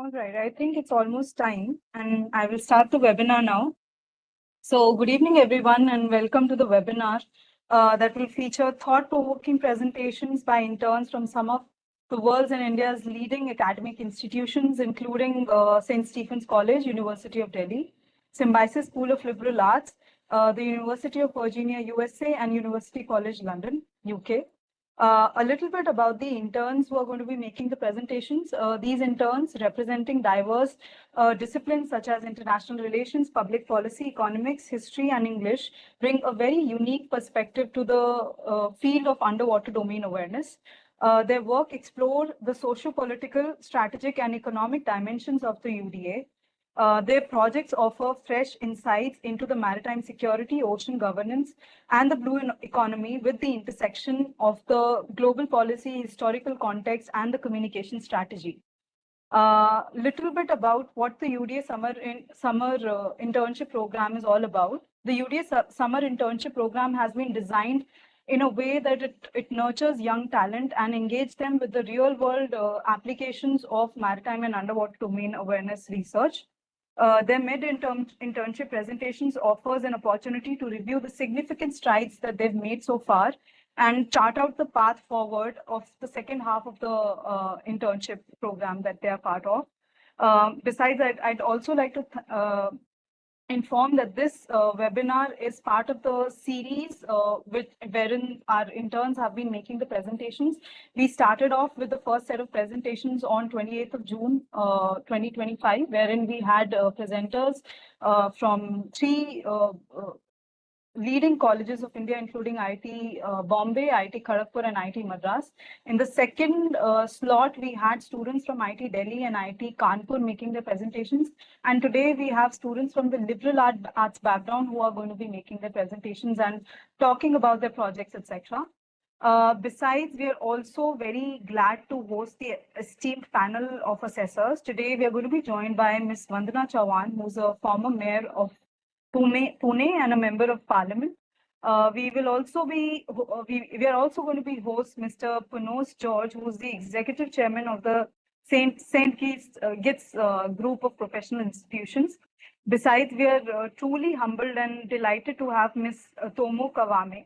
All right, I think it's almost time and I will start the webinar now. So good evening, everyone, and welcome to the webinar that will feature thought-provoking presentations by interns from some of the world's and India's leading academic institutions, including St. Stephen's College, University of Delhi, Symbiosis School of Liberal Arts, the University of Virginia, USA, and University College London, UK. A little bit about the interns who are going to be making the presentations. These interns representing diverse disciplines such as international relations, public policy, economics, history, and English bring a very unique perspective to the field of underwater domain awareness. Their work explore the socio-political, strategic, and economic dimensions of the UDA. Their projects offer fresh insights into the maritime security, ocean governance, and the blue economy with the intersection of the global policy, historical context, and the communication strategy. Little bit about what the UDA Summer Internship Program is all about. The UDA Summer Internship Program has been designed in a way that it nurtures young talent and engage them with the real world applications of maritime and underwater domain awareness research. Their mid-internship presentations offers an opportunity to review the significant strides that they've made so far and chart out the path forward of the second half of the internship program that they are part of. Besides that, I'd also like to inform that this webinar is part of the series wherein our interns have been making the presentations. We started off with the first set of presentations on 28th of June 2025, wherein we had presenters from three leading colleges of India, including IIT Bombay, IIT Kharagpur, and IIT Madras. In the second slot, we had students from IIT Delhi and IIT Kanpur making their presentations. And today we have students from the liberal arts background who are going to be making their presentations and talking about their projects, etc. Besides, we are also very glad to host the esteemed panel of assessors. Today, we are going to be joined by Ms. Vandana Chauhan, who's a former mayor of Pune and a member of parliament. We will also be, we are also going to be host Mr. Punos George, who is the executive chairman of the St. Kitts group of professional institutions. Besides, we are truly humbled and delighted to have Ms. Tomo Kawane,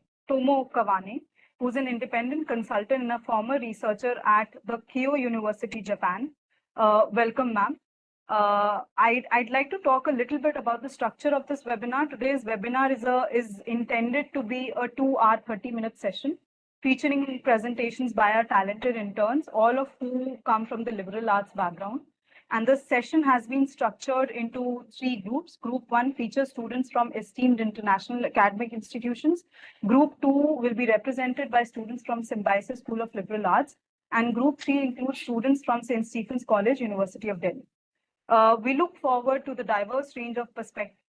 who's an independent consultant and a former researcher at the Keio University, Japan. Welcome, ma'am. I'd like to talk a little bit about the structure of this webinar. Today's webinar is intended to be a 2-hour, 30-minute session featuring presentations by our talented interns, all of who come from the liberal arts background. And the session has been structured into 3 groups. Group 1 features students from esteemed international academic institutions. Group 2 will be represented by students from Symbiosis School of Liberal Arts. And Group 3 includes students from St. Stephen's College, University of Delhi. We look forward to the diverse range of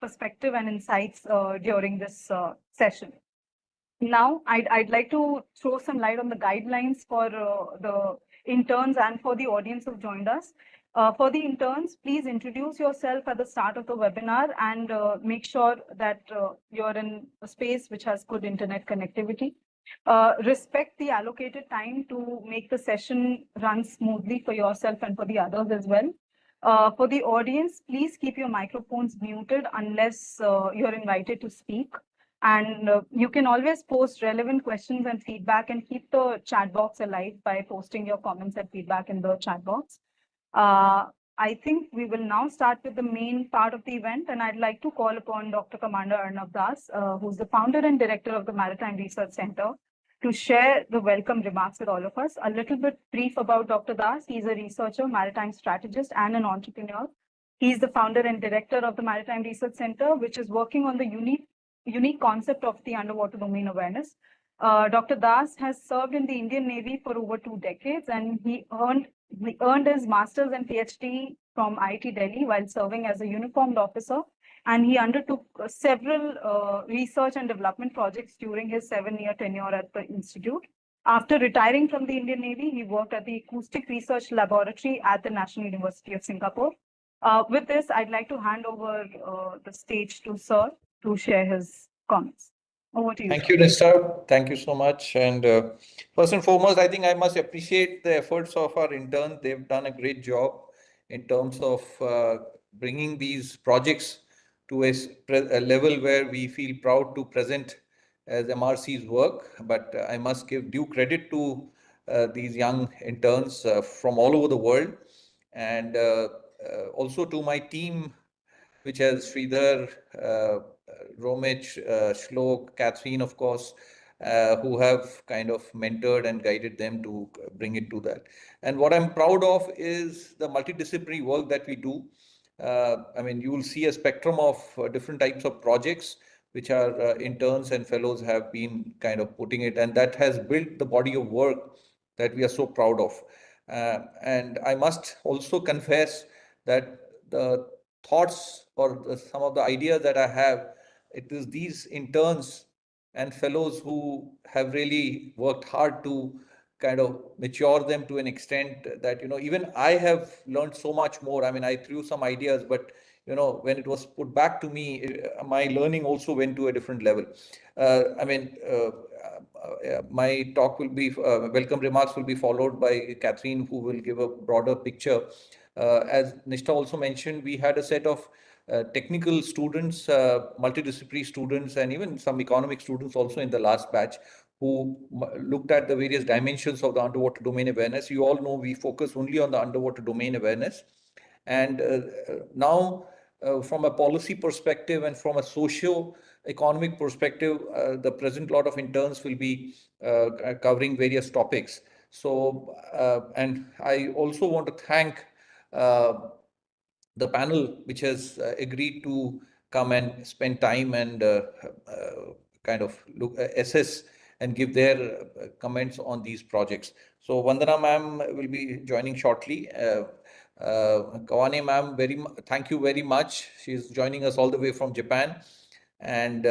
perspective and insights during this session. Now, I'd like to throw some light on the guidelines for the interns and for the audience who've joined us. For the interns, please introduce yourself at the start of the webinar and make sure that you're in a space which has good internet connectivity. Respect the allocated time to make the session run smoothly for yourself and for the others as well. For the audience, please keep your microphones muted unless you're invited to speak. And you can always post relevant questions and feedback and keep the chat box alive by posting your comments and feedback in the chat box. I think we will now start with the main part of the event, and I'd like to call upon Dr. Commander Arnav Das, who's the founder and director of the Maritime Research Center, to share the welcome remarks with all of us. A little bit brief about Dr. Das. He's a researcher, maritime strategist, and an entrepreneur. He's the founder and director of the Maritime Research Center, which is working on the unique concept of the underwater domain awareness. Dr. Das has served in the Indian Navy for over 2 decades, and he earned his master's and PhD from IIT Delhi while serving as a uniformed officer. And he undertook several research and development projects during his 7-year tenure at the institute. After retiring from the Indian Navy, he worked at the Acoustic Research Laboratory at the National University of Singapore. With this, I'd like to hand over the stage to Sir to share his comments. Over to you. Thank you, Nishtha. Thank you so much. And first and foremost, I think I must appreciate the efforts of our interns. They've done a great job in terms of bringing these projects to a level where we feel proud to present as MRC's work. But I must give due credit to these young interns from all over the world, and also to my team, which has Sridhar, Romich, Shlok, Catherine, of course, who have kind of mentored and guided them to bring it to that. And what I'm proud of is the multidisciplinary work that we do. I mean, you will see a spectrum of different types of projects which our interns and fellows have been kind of putting it, and that has built the body of work that we are so proud of. And I must also confess that the thoughts or some of the ideas that I have, it is these interns and fellows who have really worked hard to kind of mature them to an extent that, even I have learned so much more. I mean, I threw some ideas, but when it was put back to me, my learning also went to a different level. My talk will be, welcome remarks will be followed by Catherine, who will give a broader picture. As Nishtha also mentioned, we had a set of technical students, multidisciplinary students, and even some economic students also in the last batch, who looked at the various dimensions of the underwater domain awareness. You all know we focus only on the underwater domain awareness. And now, from a policy perspective and from a socio-economic perspective, the present lot of interns will be covering various topics. So, and I also want to thank the panel, which has agreed to come and spend time and kind of assess and give their comments on these projects. So Vandana ma'am will be joining shortly. Kawane ma'am, thank you very much. She's joining us all the way from Japan. And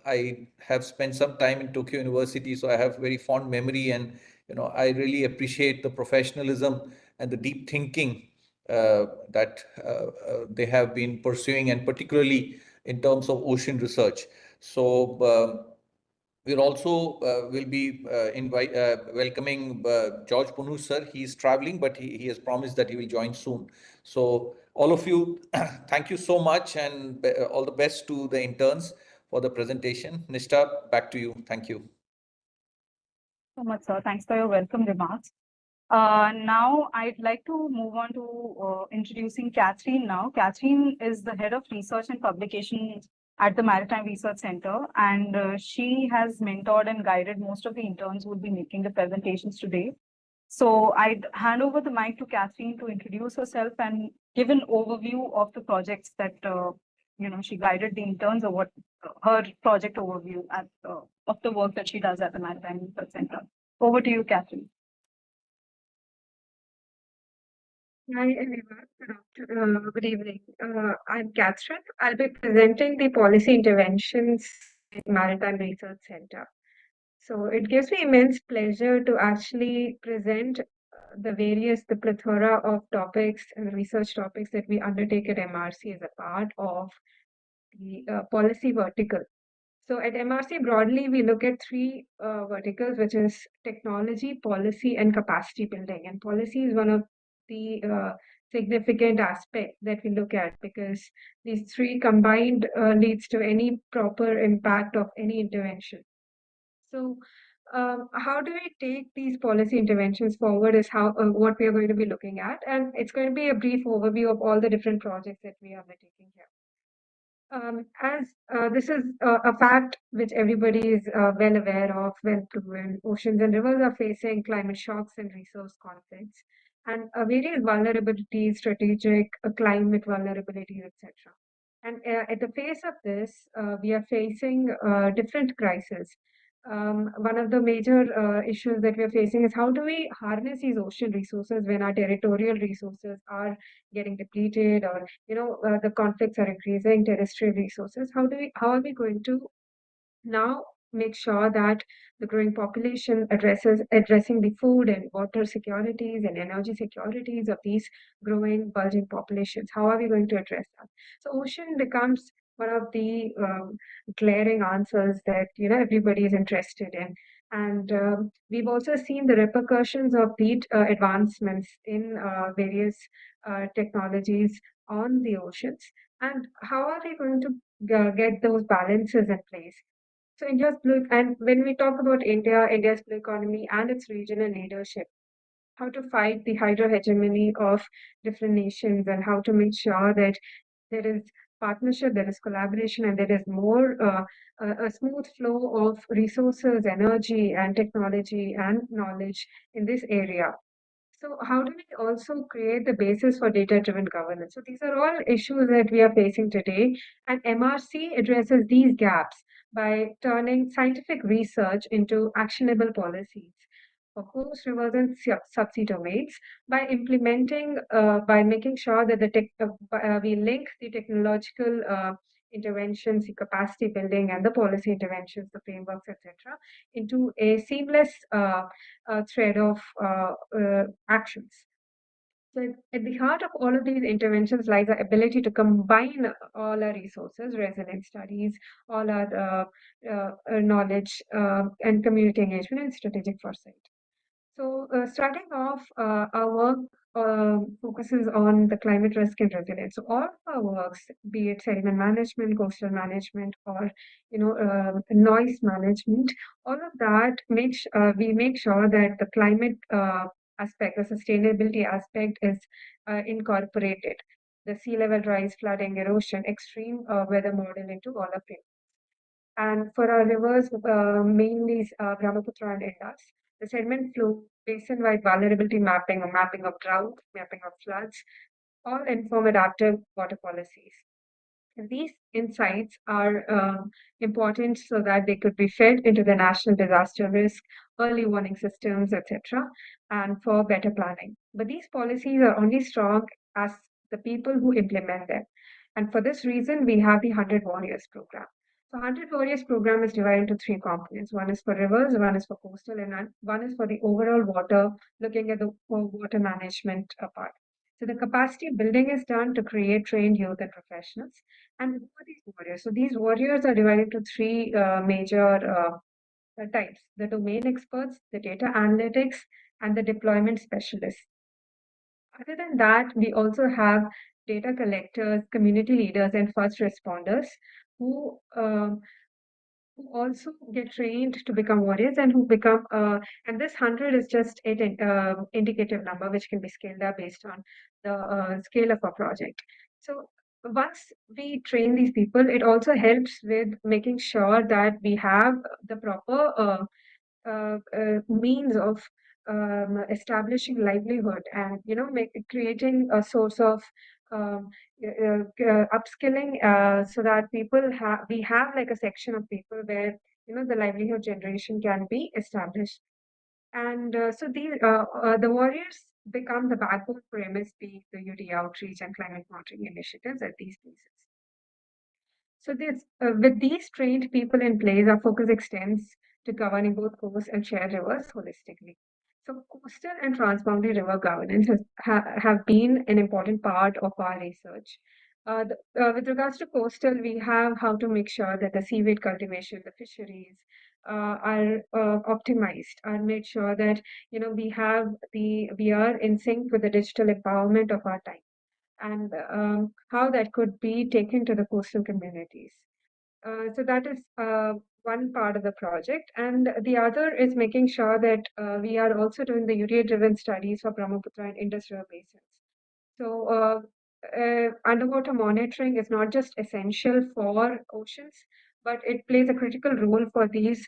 I have spent some time in Tokyo University, so I have very fond memory, and I really appreciate the professionalism and the deep thinking that they have been pursuing, and particularly in terms of ocean research. So we're also will be welcoming George Punu sir. He's traveling, but he has promised that he will join soon. So all of you, thank you so much, and all the best to the interns for the presentation. Nishtha, back to you. Thank you. So much, sir. Thanks for your welcome remarks. Now, I'd like to move on to introducing Catherine now. Catherine is the head of research and publication at the Maritime Research Center, and she has mentored and guided most of the interns who will be making the presentations today. So I'd hand over the mic to Catherine to introduce herself and give an overview of the projects that she guided the interns, or what her project overview of the work that she does at the Maritime Research Center. Over to you, Catherine. Hi everyone, good evening. I'm Catherine. I'll be presenting the policy interventions at Maritime Research Center. So it gives me immense pleasure to actually present the plethora of topics and research topics that we undertake at MRC as a part of the policy vertical. So at MRC broadly, we look at three verticals, which is technology, policy, and capacity building. And policy is one of the significant aspect that we look at, because these three combined leads to any proper impact of any intervention. So how do we take these policy interventions forward is what we are going to be looking at. And it's going to be a brief overview of all the different projects that we are undertaking here. As this is a fact which everybody is well aware of, well proven, oceans and rivers are facing climate shocks and resource conflicts, and various vulnerabilities, strategic climate vulnerabilities, etc. And at the face of this, we are facing different crises. One of the major issues that we are facing is how do we harness these ocean resources when our territorial resources are getting depleted, or the conflicts are increasing terrestrial resources. How are we going to now make sure that the growing population addressing the food and water securities and energy securities of these growing bulging populations? How are we going to address that? So ocean becomes one of the glaring answers that everybody is interested in. And we've also seen the repercussions of these advancements in various technologies on the oceans. And how are we going to get those balances in place? So India's blue, and when we talk about India, India's blue economy and its regional leadership, how to fight the hydro hegemony of different nations and how to make sure that there is partnership, there is collaboration, and there is more a smooth flow of resources, energy, and technology and knowledge in this area. So, how do we also create the basis for data-driven governance? So, these are all issues that we are facing today, and MRC addresses these gaps by turning scientific research into actionable policies for coast, rivers, and subsea domains by making sure that we link the technological interventions, the capacity building, and the policy interventions, the frameworks, etc., into a seamless thread of actions. So, at the heart of all of these interventions lies our ability to combine all our resources, resilience studies, all our knowledge, and community engagement and strategic foresight. So, starting off, our work focuses on the climate risk and resilience. So, all of our works, be it sediment management, coastal management, or noise management, all of that we make sure that the climate aspect, the sustainability aspect, is incorporated. The sea level rise, flooding, erosion, extreme weather model into all of it. And for our rivers, mainly Brahmaputra and Indus, the sediment flow, basin-wide vulnerability mapping, or mapping of drought, mapping of floods, all inform adaptive water policies. And these insights are important so that they could be fed into the national disaster risk, early warning systems, etc., and for better planning. But these policies are only strong as the people who implement them. And for this reason, we have the 100 Warriors program. So 100 Warriors program is divided into three components. One is for rivers, one is for coastal, and one is for the overall water, looking at the water management part. So the capacity building is done to create trained youth and professionals. And who are these warriors? So these warriors are divided into three major types: the domain experts, the data analytics, and the deployment specialists. Other than that, we also have data collectors, community leaders, and first responders who also get trained to become warriors and who become and this 100 is just an indicative number which can be scaled up based on the scale of a project. So once we train these people, it also helps with making sure that we have the proper means of establishing livelihood and creating a source of upskilling so that we have like a section of people where the livelihood generation can be established. And so the warriors become the backbone for MSP, the UDA outreach and climate monitoring initiatives at these places. So with these trained people in place, our focus extends to governing both coast and shared rivers holistically. So coastal and transboundary river governance have been an important part of our research. With regards to coastal, we have how to make sure that the seaweed cultivation, the fisheries are optimized and made sure that we are in sync with the digital empowerment of our time and how that could be taken to the coastal communities. So that is one part of the project. And the other is making sure that we are also doing the UDA-driven studies for Brahmaputra and Indus River basins. So underwater monitoring is not just essential for oceans, but it plays a critical role for these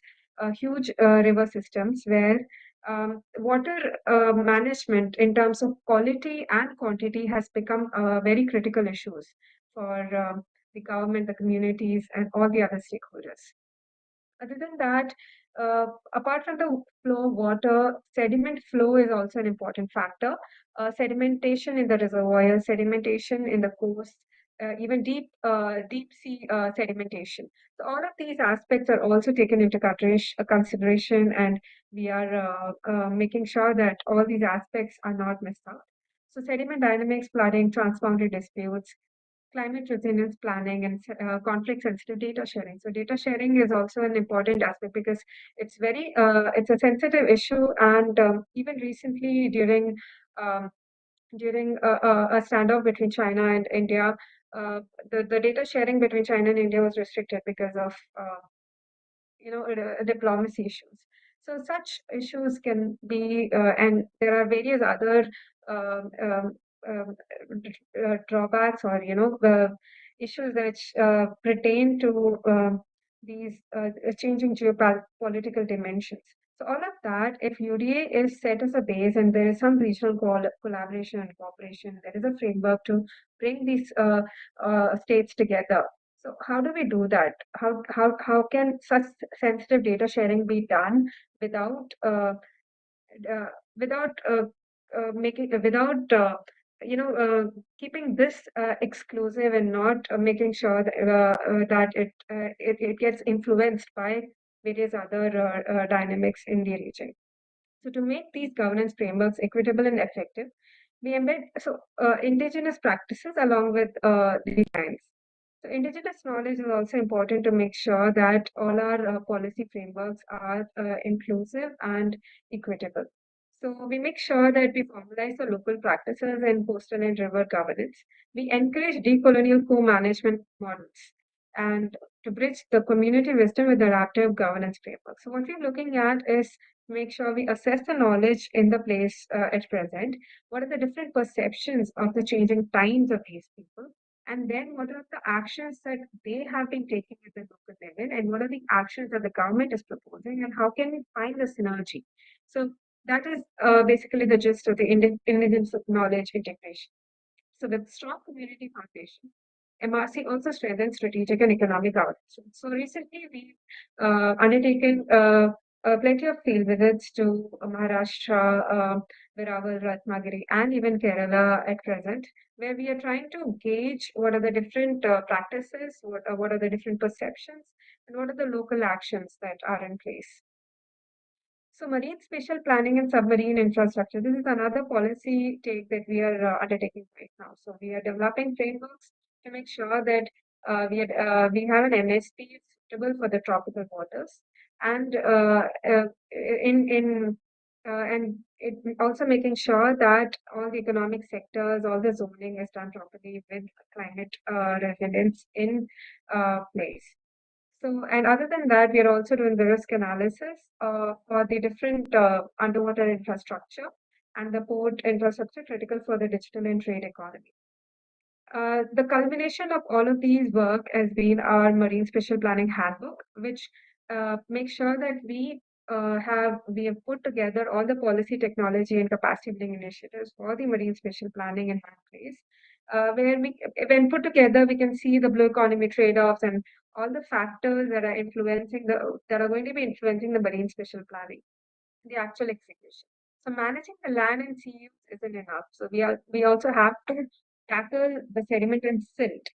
huge river systems where water management in terms of quality and quantity has become very critical issues for the government, the communities, and all the other stakeholders. Other than that, apart from the flow of water, sediment flow is also an important factor. Sedimentation in the reservoir, sedimentation in the coast, even deep sea sedimentation. So all of these aspects are also taken into consideration, and we are making sure that all these aspects are not missed out. So sediment dynamics, flooding, transboundary disputes, climate resilience planning, and conflict sensitive data sharing. So data sharing is also an important aspect because it's a sensitive issue, and even recently um, during a standoff between China and India, uh, the data sharing between China and India was restricted because of diplomacy issues. So such issues can be, and there are various other um, um, um, drawbacks, or issues which pertain to these changing geopolitical dimensions. So all of that, if UDA is set as a base and there is some regional collaboration and cooperation, there is a framework to bring these states together. So how do we do that? How can such sensitive data sharing be done without uh, without making without keeping this exclusive, and not making sure that it gets influenced by various other dynamics in the region. So to make these governance frameworks equitable and effective, we embed indigenous practices along with the science. So indigenous knowledge is also important to make sure that all our policy frameworks are inclusive and equitable. So we make sure that we formalize the local practices in coastal and river governance. We encourage decolonial co-management models, and to bridge the community wisdom with adaptive governance framework. So what we're looking at is make sure we assess the knowledge in the place at present. What are the different perceptions of the changing times of these people? And then what are the actions that they have been taking at the local level? And what are the actions that the government is proposing? And how can we find the synergy? So that is basically the gist of the intelligence of knowledge integration. So with strong community foundation, MRC also strengthens strategic and economic governance. So recently we've undertaken plenty of field visits to Maharashtra, Veeraval, Ratnagiri, and even Kerala at present, where we are trying to gauge what are the different practices, what are the different perceptions, and what are the local actions that are in place. So marine spatial planning and submarine infrastructure, this is another policy take that we are undertaking right now. So we are developing frameworks to make sure that we have an MSP suitable for the tropical waters, and and it also making sure that all the economic sectors, all the zoning is done properly with climate resilience in place. So, and other than that, we are also doing the risk analysis for the different underwater infrastructure and the port infrastructure critical for the digital and trade economy. The culmination of all of these work has been our Marine Spatial Planning Handbook, which makes sure that we have put together all the policy, technology, and capacity building initiatives for the marine spatial planning in one place. Where when put together, we can see the blue economy trade-offs and all the factors that are going to be influencing the marine spatial planning, the actual execution. So managing the land and sea use isn't enough. So we also have to tackle the sediment and silt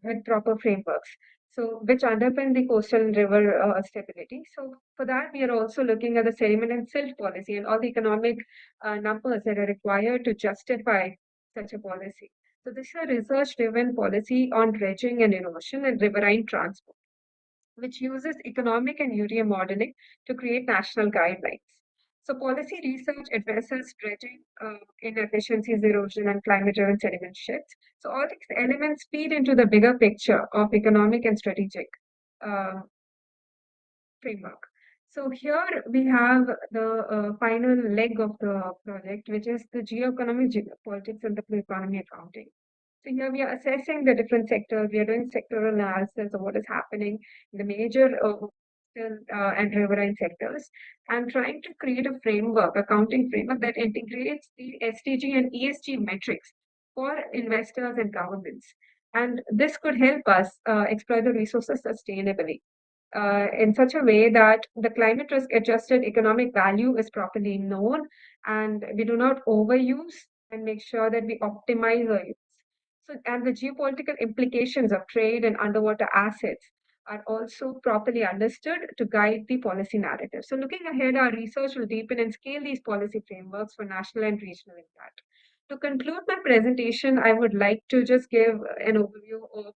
with proper frameworks. So which underpin the coastal and river stability. So for that, we are also looking at the sediment and silt policy and all the economic numbers that are required to justify such a policy. So this is a research-driven policy on dredging and erosion and riverine transport, which uses economic and UDA modeling to create national guidelines. So policy research addresses dredging, inefficiencies, erosion, and climate-driven sediment shifts. So all these elements feed into the bigger picture of economic and strategic uh, framework. So here we have the final leg of the project, which is the geoeconomic, geopolitics, and the blue economy accounting. So here we are assessing the different sectors. We are doing sectoral analysis of what is happening in the major coastal and riverine sectors, and trying to create a framework, accounting framework that integrates the SDG and ESG metrics for investors and governments. And this could help us exploit the resources sustainably in such a way that the climate risk adjusted economic value is properly known, and we do not overuse, and make sure that we optimize our use. So, and the geopolitical implications of trade and underwater assets are also properly understood to guide the policy narrative. So looking ahead, our research will deepen and scale these policy frameworks for national and regional impact. To conclude my presentation, I would like to just give an overview of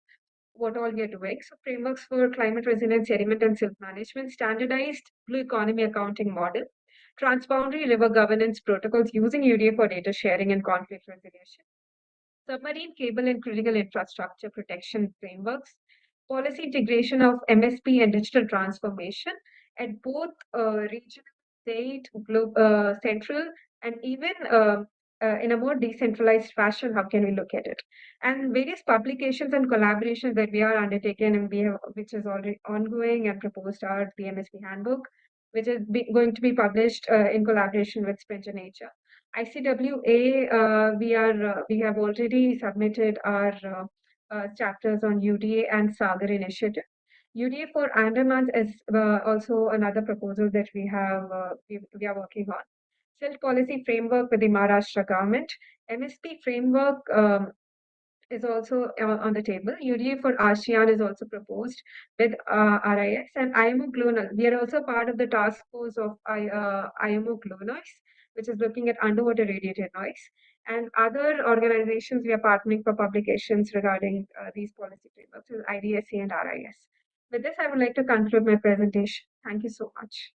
what all we are doing. So frameworks for climate resilience, sediment and silt management, standardized blue economy accounting model, transboundary river governance protocols using UDA for data sharing and conflict resolution, submarine cable and critical infrastructure protection frameworks, policy integration of MSP and digital transformation at both regional, state, central, and even in a more decentralized fashion. How can we look at it? And various publications and collaborations that we are undertaking and we have, which is already ongoing and proposed, are the MSP handbook, which is going to be published in collaboration with Sprinter Nature. ICWA, we have already submitted our chapters on UDA and Sagar initiative. UDA for Andaman is also another proposal that we are working on. Silt policy framework with the Maharashtra government. MSP framework is also on the table. UDA for ASEAN is also proposed with RIS and IMO GLONAL. We are also part of the task force of IMO GLONOS, which is looking at underwater radiated noise. And other organizations we are partnering for publications regarding these policy frameworks with IDSA and RIS. With this, I would like to conclude my presentation. Thank you so much.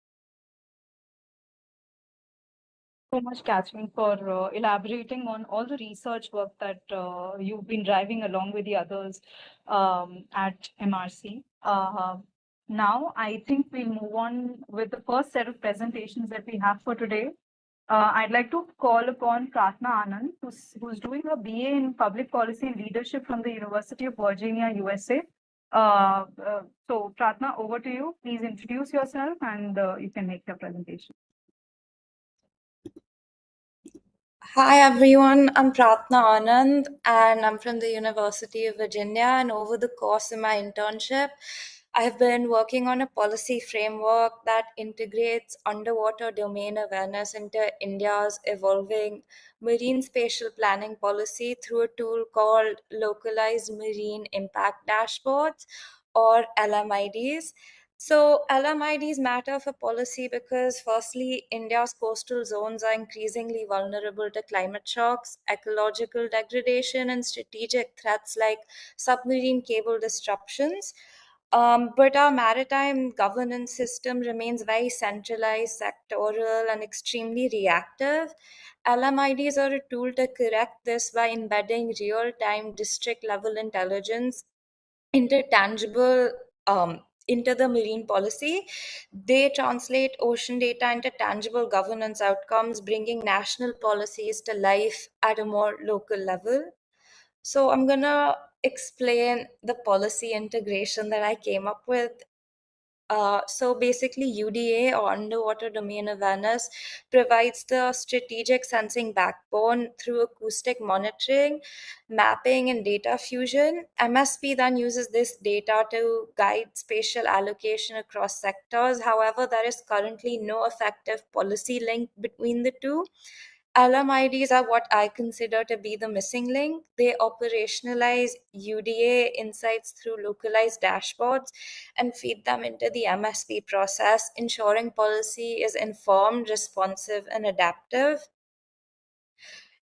So much, Catherine, for elaborating on all the research work that you've been driving along with the others at MRC. Now, I think we'll move on with the first set of presentations that we have for today. I'd like to call upon Pratna Anand, who's doing a BA in Public Policy and Leadership from the University of Virginia, USA. So, Pratna, over to you. Please introduce yourself and you can make your presentation. Hi everyone, I'm Pratna Anand and I'm from the University of Virginia, and over the course of my internship, I've been working on a policy framework that integrates underwater domain awareness into India's evolving marine spatial planning policy through a tool called Localized Marine Impact Dashboards, or LMIDs. So LMIDs matter for policy because, firstly, India's coastal zones are increasingly vulnerable to climate shocks, ecological degradation, and strategic threats like submarine cable disruptions. But our maritime governance system remains very centralized, sectoral, and extremely reactive. LMIDs are a tool to correct this by embedding real-time district-level intelligence into into the marine policy. They translate ocean data into tangible governance outcomes, bringing national policies to life at a more local level. So I'm gonna explain the policy integration that I came up with. So basically, UDA, or Underwater Domain Awareness, provides the strategic sensing backbone through acoustic monitoring, mapping, and data fusion. MSP then uses this data to guide spatial allocation across sectors. However, there is currently no effective policy link between the two. LMIDs are what I consider to be the missing link. They operationalize UDA insights through localized dashboards and feed them into the MSP process, ensuring policy is informed, responsive, and adaptive.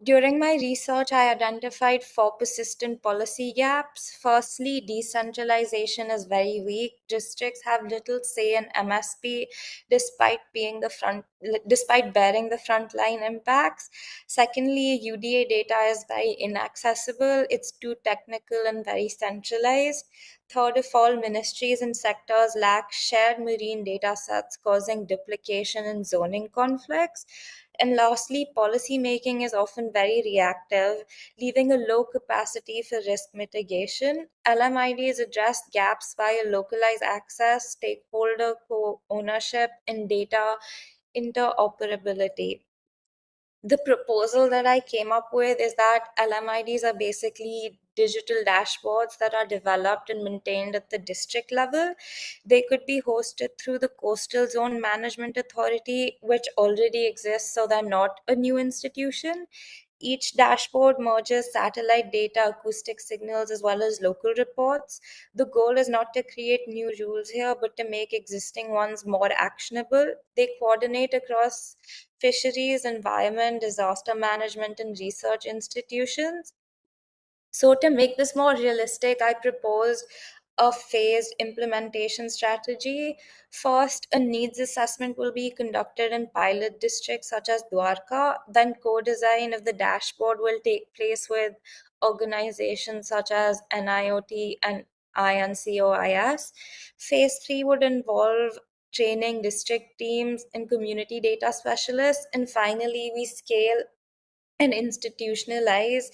During my research, I identified 4 persistent policy gaps. Firstly, decentralization is very weak. Districts have little say in MSP despite bearing the frontline impacts. Secondly, UDA data is very inaccessible. It's too technical and very centralized. Third of all, ministries and sectors lack shared marine data sets, causing duplication and zoning conflicts. And lastly, policy making is often very reactive, leaving a low capacity for risk mitigation. LMIDs address gaps via localized access, stakeholder co-ownership, and data interoperability. The proposal that I came up with is that LMIDs are basically digital dashboards that are developed and maintained at the district level. They could be hosted through the Coastal Zone Management Authority, which already exists, so they're not a new institution. Each dashboard merges satellite data, acoustic signals, as well as local reports. The goal is not to create new rules here, but to make existing ones more actionable. They coordinate across fisheries, environment, disaster management, and research institutions. So to make this more realistic, I proposed a phased implementation strategy. First, a needs assessment will be conducted in pilot districts such as Dwarka. Then co-design of the dashboard will take place with organizations such as NIOT and INCOIS. Phase 3 would involve training district teams and community data specialists. And finally, we scale and institutionalize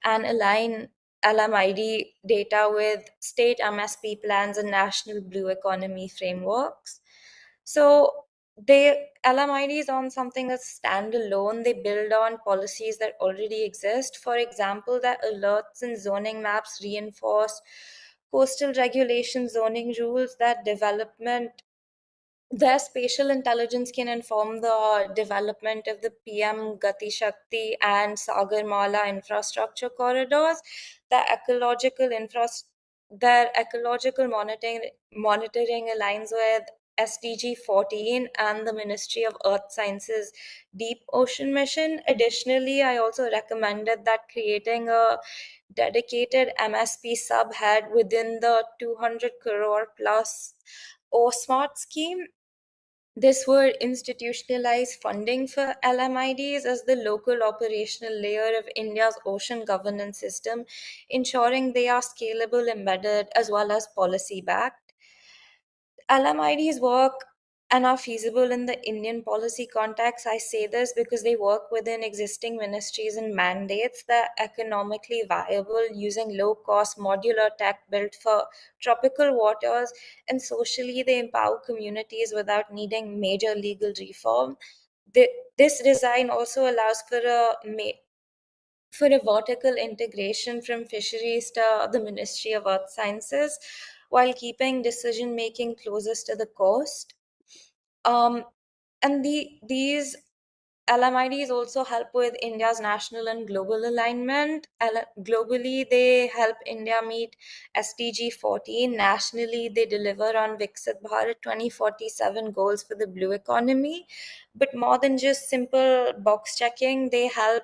and align LMID data with state MSP plans and national blue economy frameworks. So they LMIDs on something that's standalone. They build on policies that already exist. For example, the alerts and zoning maps reinforce coastal regulation zoning rules that development their spatial intelligence can inform the development of the PM Gati Shakti and Sagarmala infrastructure corridors. The their ecological monitoring aligns with SDG 14 and the Ministry of Earth Sciences Deep Ocean Mission. Additionally, I also recommended that creating a dedicated MSP subhead within the 200 crore plus OSMART scheme. This would institutionalize funding for LMIDs as the local operational layer of India's ocean governance system, ensuring they are scalable, embedded, as well as policy backed. LMIDs work and are feasible in the Indian policy context. I say this because they work within existing ministries and mandates that are economically viable using low cost modular tech built for tropical waters, and socially they empower communities without needing major legal reform. This design also allows for a vertical integration from fisheries to the Ministry of Earth Sciences while keeping decision making closest to the coast. And these LMIDs also help with India's national and global alignment. Globally, they help India meet SDG 14. Nationally, they deliver on Viksit Bharat 2047 goals for the blue economy. But more than just simple box checking, they help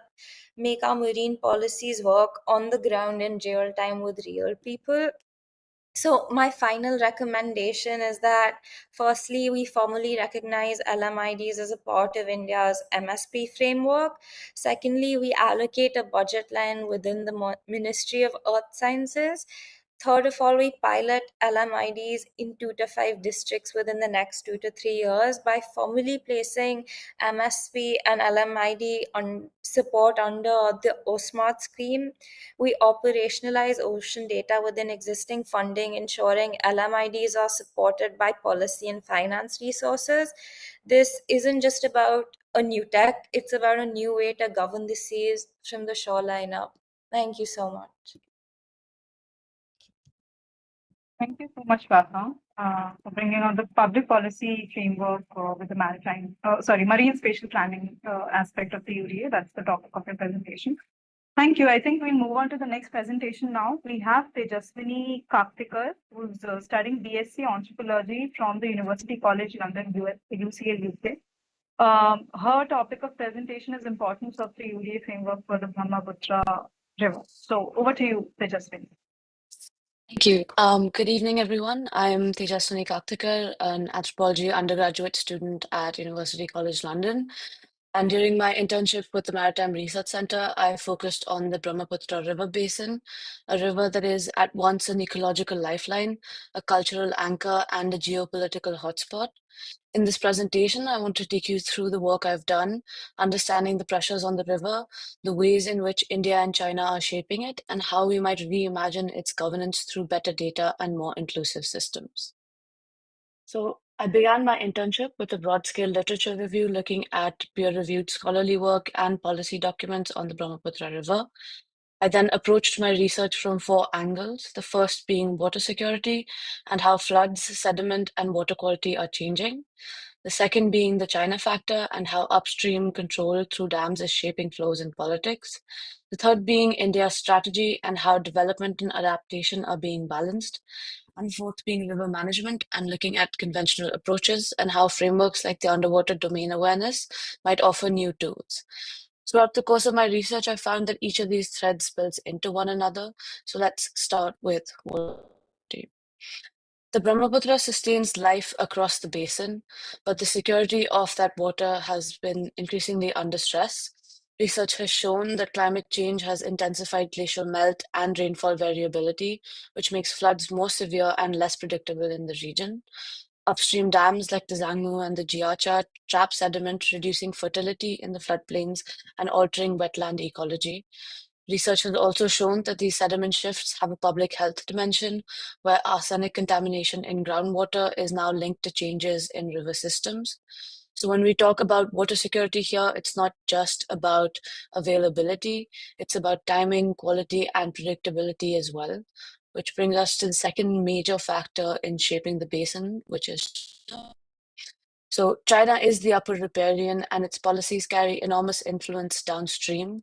make our marine policies work on the ground in real time with real people. So, my final recommendation is that firstly, we formally recognize LMIDs as a part of India's MSP framework. Secondly, we allocate a budget line within the Ministry of Earth Sciences. Third of all, we pilot LMIDs in 2 to 5 districts within the next 2 to 3 years by formally placing MSP and LMID on support under the OSMART scheme. We operationalize ocean data within existing funding, ensuring LMIDs are supported by policy and finance resources. This isn't just about a new tech, it's about a new way to govern the seas from the shoreline up. Thank you so much. Thank you so much, Gatha, for bringing on the public policy framework with the marine spatial planning aspect of the UDA. That's the topic of your presentation. Thank you. I think we'll move on to the next presentation now. We have Tejaswini Kaktikar, who's studying BSc Anthropology from the University College London, UCL, UK. Her topic of presentation is importance of the UDA framework for the Brahmaputra River. So over to you, Tejaswini. Thank you. Good evening, everyone. I'm Tejaswini Kaktikar, an anthropology undergraduate student at University College London. And during my internship with the Maritime Research Centre, I focused on the Brahmaputra River Basin, a river that is at once an ecological lifeline, a cultural anchor, and a geopolitical hotspot. In this presentation, I want to take you through the work I've done, understanding the pressures on the river, the ways in which India and China are shaping it, and how we might reimagine its governance through better data and more inclusive systems. So I began my internship with a broad-scale literature review looking at peer-reviewed scholarly work and policy documents on the Brahmaputra River. I then approached my research from 4 angles, the first being water security and how floods, sediment, and water quality are changing. The second being the China factor and how upstream control through dams is shaping flows in politics. The third being India's strategy and how development and adaptation are being balanced. And fourth being river management and looking at conventional approaches and how frameworks like the underwater domain awareness might offer new tools. Throughout the course of my research, I found that each of these threads builds into one another. So let's start with water. The Brahmaputra sustains life across the basin, but the security of that water has been increasingly under stress. Research has shown that climate change has intensified glacial melt and rainfall variability, which makes floods more severe and less predictable in the region. Upstream dams like the Zangu and the Jiacha trap sediment, reducing fertility in the floodplains and altering wetland ecology. Research has also shown that these sediment shifts have a public health dimension, where arsenic contamination in groundwater is now linked to changes in river systems. So when we talk about water security here, it's not just about availability, it's about timing, quality, and predictability as well, which brings us to the second major factor in shaping the basin, which is so China is the upper riparian and its policies carry enormous influence downstream.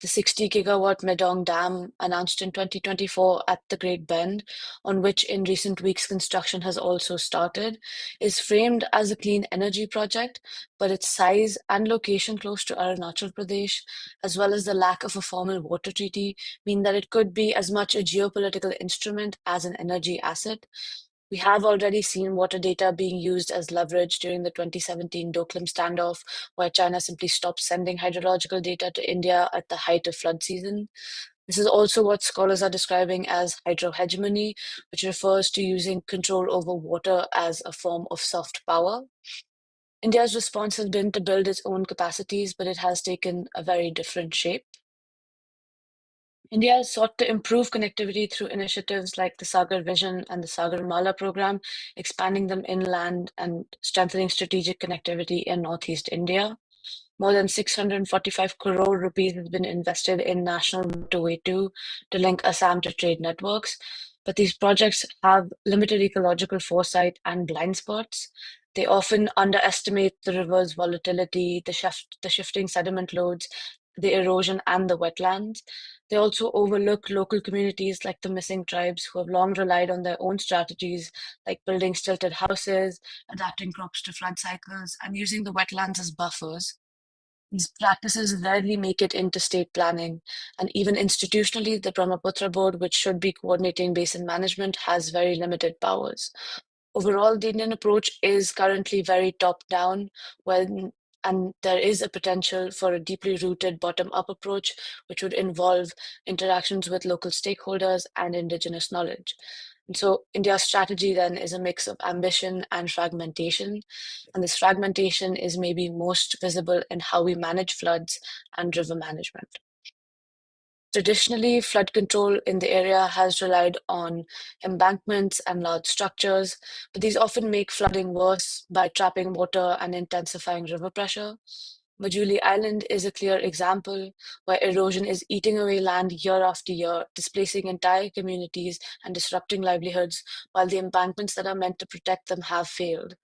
The 60 gigawatt Medong Dam announced in 2024 at the Great Bend, on which in recent weeks construction has also started, is framed as a clean energy project, but its size and location close to Arunachal Pradesh, as well as the lack of a formal water treaty, mean that it could be as much a geopolitical instrument as an energy asset. We have already seen water data being used as leverage during the 2017 Doklam standoff, where China simply stopped sending hydrological data to India at the height of flood season. This is also what scholars are describing as hydrohegemony, which refers to using control over water as a form of soft power. India's response has been to build its own capacities, but it has taken a very different shape. India has sought to improve connectivity through initiatives like the Sagar Vision and the Sagar Mala program, expanding them inland and strengthening strategic connectivity in Northeast India. More than 645 crore rupees has been invested in National Motorway 2 to link Assam to trade networks. But these projects have limited ecological foresight and blind spots. They often underestimate the river's volatility, the shifting sediment loads, the erosion, and the wetlands. They also overlook local communities like the missing tribes who have long relied on their own strategies, like building stilted houses, adapting crops to flood cycles, and using the wetlands as buffers. These practices rarely make it into state planning, and even institutionally, the Brahmaputra Board, which should be coordinating basin management, has very limited powers. Overall, the Indian approach is currently very top-down, and there is a potential for a deeply rooted bottom-up approach, which would involve interactions with local stakeholders and indigenous knowledge. And so India's strategy then is a mix of ambition and fragmentation, and this fragmentation is maybe most visible in how we manage floods and river management. Traditionally, flood control in the area has relied on embankments and large structures, but these often make flooding worse by trapping water and intensifying river pressure. Majuli Island is a clear example where erosion is eating away land year after year, displacing entire communities and disrupting livelihoods, while the embankments that are meant to protect them have failed.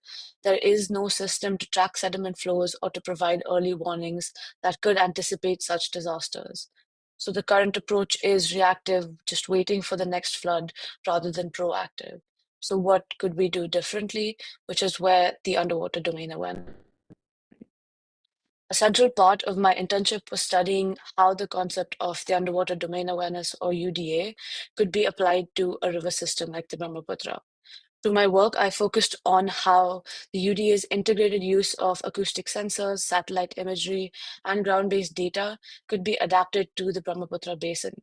There is no system to track sediment flows or to provide early warnings that could anticipate such disasters. So the current approach is reactive, just waiting for the next flood rather than proactive. So what could we do differently, which is where the underwater domain awareness. A central part of my internship was studying how the concept of the underwater domain awareness, or UDA, could be applied to a river system like the Brahmaputra. Through my work, I focused on how the UDA's integrated use of acoustic sensors, satellite imagery, and ground-based data could be adapted to the Brahmaputra basin.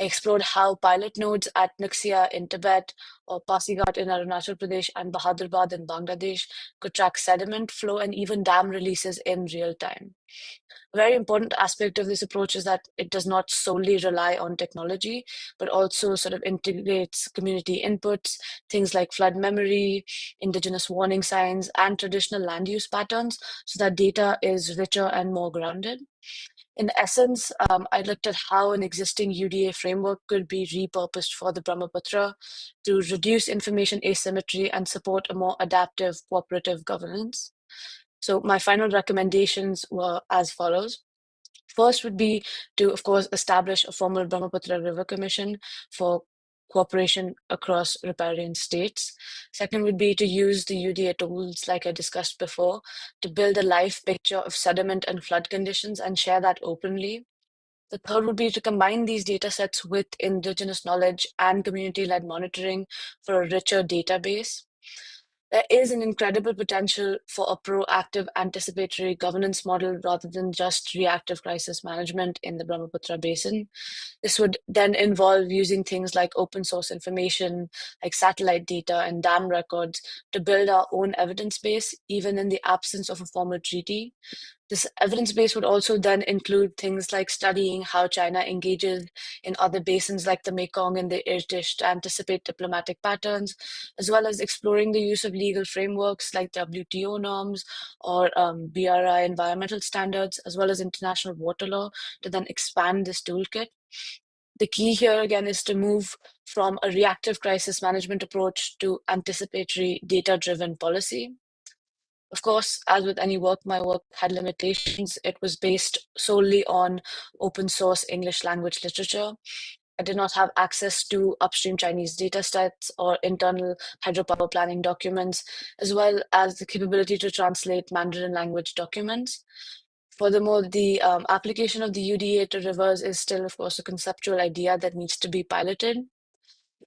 I explored how pilot nodes at Nuxia in Tibet, or Pasighat in Arunachal Pradesh, and Bahadurbad in Bangladesh could track sediment flow and even dam releases in real time. A very important aspect of this approach is that it does not solely rely on technology, but also sort of integrates community inputs, things like flood memory, indigenous warning signs, and traditional land use patterns, so that data is richer and more grounded. In essence, I looked at how an existing UDA framework could be repurposed for the Brahmaputra to reduce information asymmetry and support a more adaptive cooperative governance. So my final recommendations were as follows. First would be to, of course, establish a formal Brahmaputra River Commission for cooperation across riparian states. Second would be to use the UDA tools, like I discussed before, to build a live picture of sediment and flood conditions and share that openly. The third would be to combine these data sets with indigenous knowledge and community-led monitoring for a richer database. There is an incredible potential for a proactive anticipatory governance model rather than just reactive crisis management in the Brahmaputra basin. This would then involve using things like open source information, like satellite data and dam records, to build our own evidence base, even in the absence of a formal treaty. This evidence base would also then include things like studying how China engages in other basins like the Mekong and the Irtish to anticipate diplomatic patterns, as well as exploring the use of legal frameworks like WTO norms or BRI environmental standards, as well as international water law to then expand this toolkit. The key here again is to move from a reactive crisis management approach to anticipatory data-driven policy. Of course, as with any work, my work had limitations. It was based solely on open source English language literature. I did not have access to upstream Chinese data sets or internal hydropower planning documents, as well as the capability to translate Mandarin language documents. Furthermore, the application of the UDA to rivers is still, of course, a conceptual idea that needs to be piloted.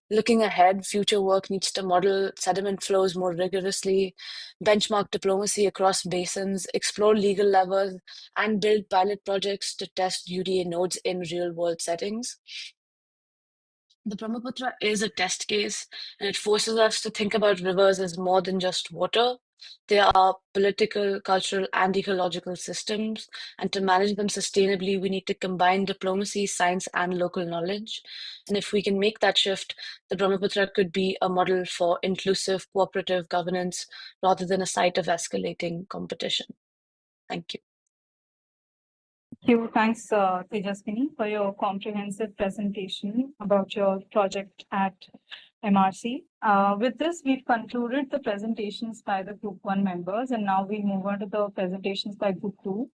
Looking ahead, future work needs to model sediment flows more rigorously, benchmark diplomacy across basins, explore legal levers, and build pilot projects to test UDA nodes in real-world settings. The Brahmaputra is a test case, and it forces us to think about rivers as more than just water. They are political, cultural, and ecological systems, and to manage them sustainably, we need to combine diplomacy, science, and local knowledge. And if we can make that shift, the Brahmaputra could be a model for inclusive, cooperative governance rather than a site of escalating competition. Thank you. Thank you. Thanks, Tejaswini, for your comprehensive presentation about your project at MRC. With this, we've concluded the presentations by the Group 1 members, and now we move on to the presentations by Group 2.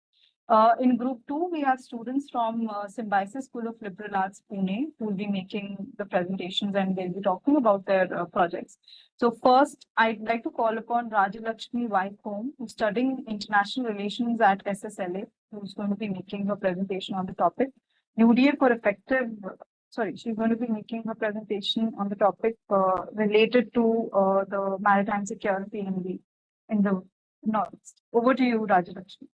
In Group 2, we have students from Symbiosis School of Liberal Arts, Pune, who will be making the presentations and they'll be talking about their projects. So first, I'd like to call upon Rajalakshmi Vaikom, who's studying international relations at SSLA, who's going to be making her presentation on the topic. UDA for effective, she's going to be making her presentation on the topic related to the maritime security in the Northeast. Over to you, Rajalakshmi.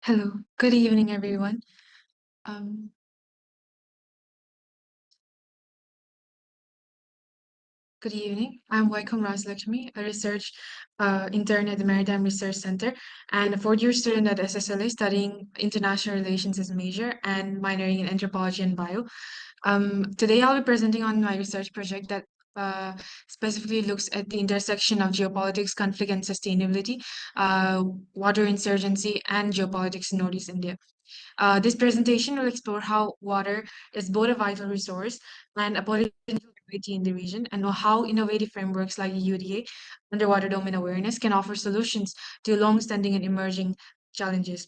Hello, good evening, everyone. Good evening. I'm Vaikom Rajalakshmi, a research intern at the Maritime Research Center and a fourth-year student at SSLA studying international relations as a major and minoring in anthropology and bio. Today, I'll be presenting on my research project that specifically looks at the intersection of geopolitics, conflict, and sustainability, water insurgency, and geopolitics in Northeast India. This presentation will explore how water is both a vital resource and a potential priority in the region, and how innovative frameworks like UDA, underwater domain awareness, can offer solutions to long-standing and emerging challenges.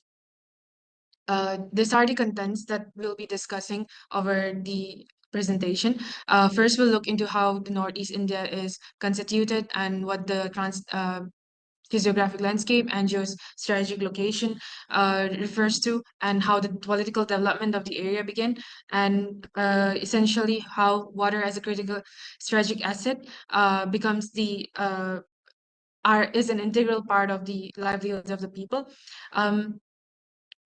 These are the contents that we'll be discussing over the presentation. First, we'll look into how the Northeast India is constituted and what the physiographic landscape and geostrategic location refers to, and how the political development of the area began, and essentially how water as a critical strategic asset becomes is an integral part of the livelihoods of the people.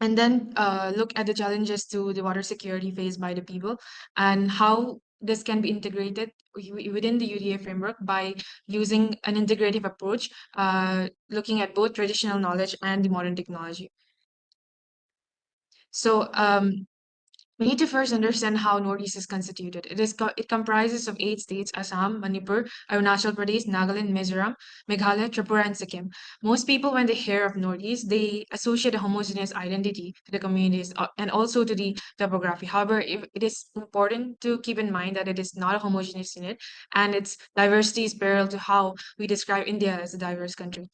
And then look at the challenges to the water security faced by the people and how this can be integrated within the UDA framework by using an integrative approach, looking at both traditional knowledge and the modern technology. So We need to first understand how Northeast is constituted. It comprises of 8 states: Assam, Manipur, Arunachal Pradesh, Nagaland, Mizoram, Meghalaya, Tripura, and Sikkim. Most people, when they hear of Northeast, they associate a homogeneous identity to the communities and also to the topography. However, it is important to keep in mind that it is not a homogeneous unit, and its diversity is parallel to how we describe India as a diverse country.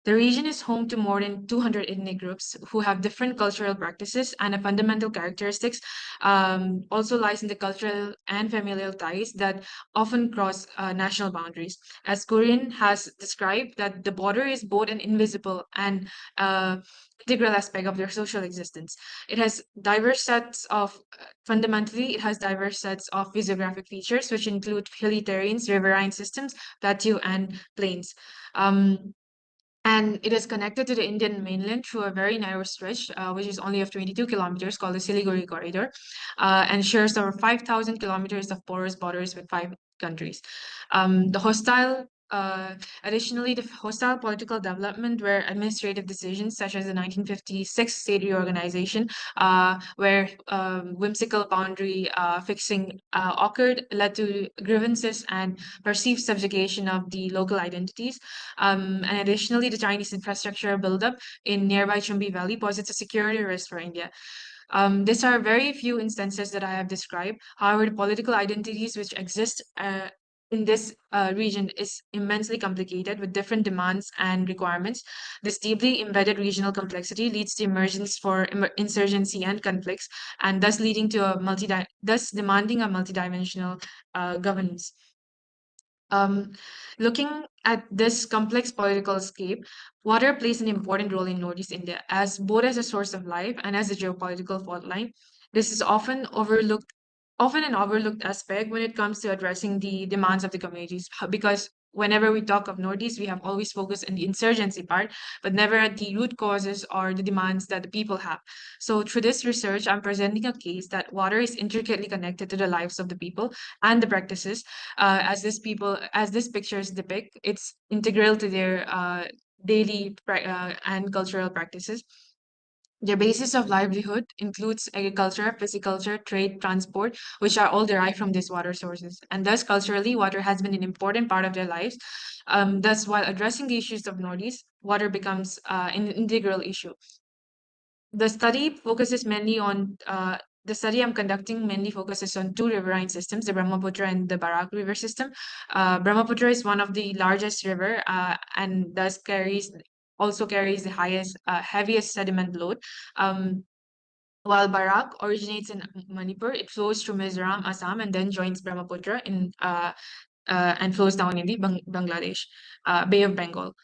The region is home to more than 200 ethnic groups who have different cultural practices, and a fundamental characteristics also lies in the cultural and familial ties that often cross national boundaries. As Korean has described, that the border is both an invisible and integral aspect of their social existence. It has diverse sets of fundamentally, it has diverse sets of physiographic features, which include hilly terrains, riverine systems, plateau, and plains. And it is connected to the Indian mainland through a very narrow stretch, which is only of 22 kilometers, called the Siliguri Corridor, and shares over 5,000 kilometers of porous borders with 5 countries. Additionally, the hostile political development where administrative decisions such as the 1956 state reorganization, where whimsical boundary fixing occurred, led to grievances and perceived subjugation of the local identities. And additionally, the Chinese infrastructure buildup in nearby Chumbi Valley poses a security risk for India. These are very few instances that I have described. However, the political identities which exist in this region is immensely complicated with different demands and requirements. This deeply embedded regional complexity leads to emergence for insurgency and conflicts, and thus leading to thus demanding a multidimensional governance. Looking at this complex political scape, water plays an important role in Northeast India as both as a source of life and as a geopolitical fault line. This is often an overlooked aspect when it comes to addressing the demands of the communities, because whenever we talk of Northeast, we have always focused on the insurgency part, but never at the root causes or the demands that the people have. So through this research, I'm presenting a case that water is intricately connected to the lives of the people and the practices, as this pictures depict. It's integral to their daily and cultural practices. Their basis of livelihood includes agriculture, pisciculture, trade, transport, which are all derived from these water sources. And thus, culturally, water has been an important part of their lives. Thus, while addressing the issues of Northeast, water becomes an integral issue. The study focuses mainly on the study I'm conducting mainly focuses on 2 riverine systems, the Brahmaputra and the Barak River system. Brahmaputra is one of the largest river and thus also carries the heaviest sediment load. While Barak originates in Manipur, it flows through Mizoram, Assam, and then joins Brahmaputra and flows down in the Bangladesh Bay of Bengal.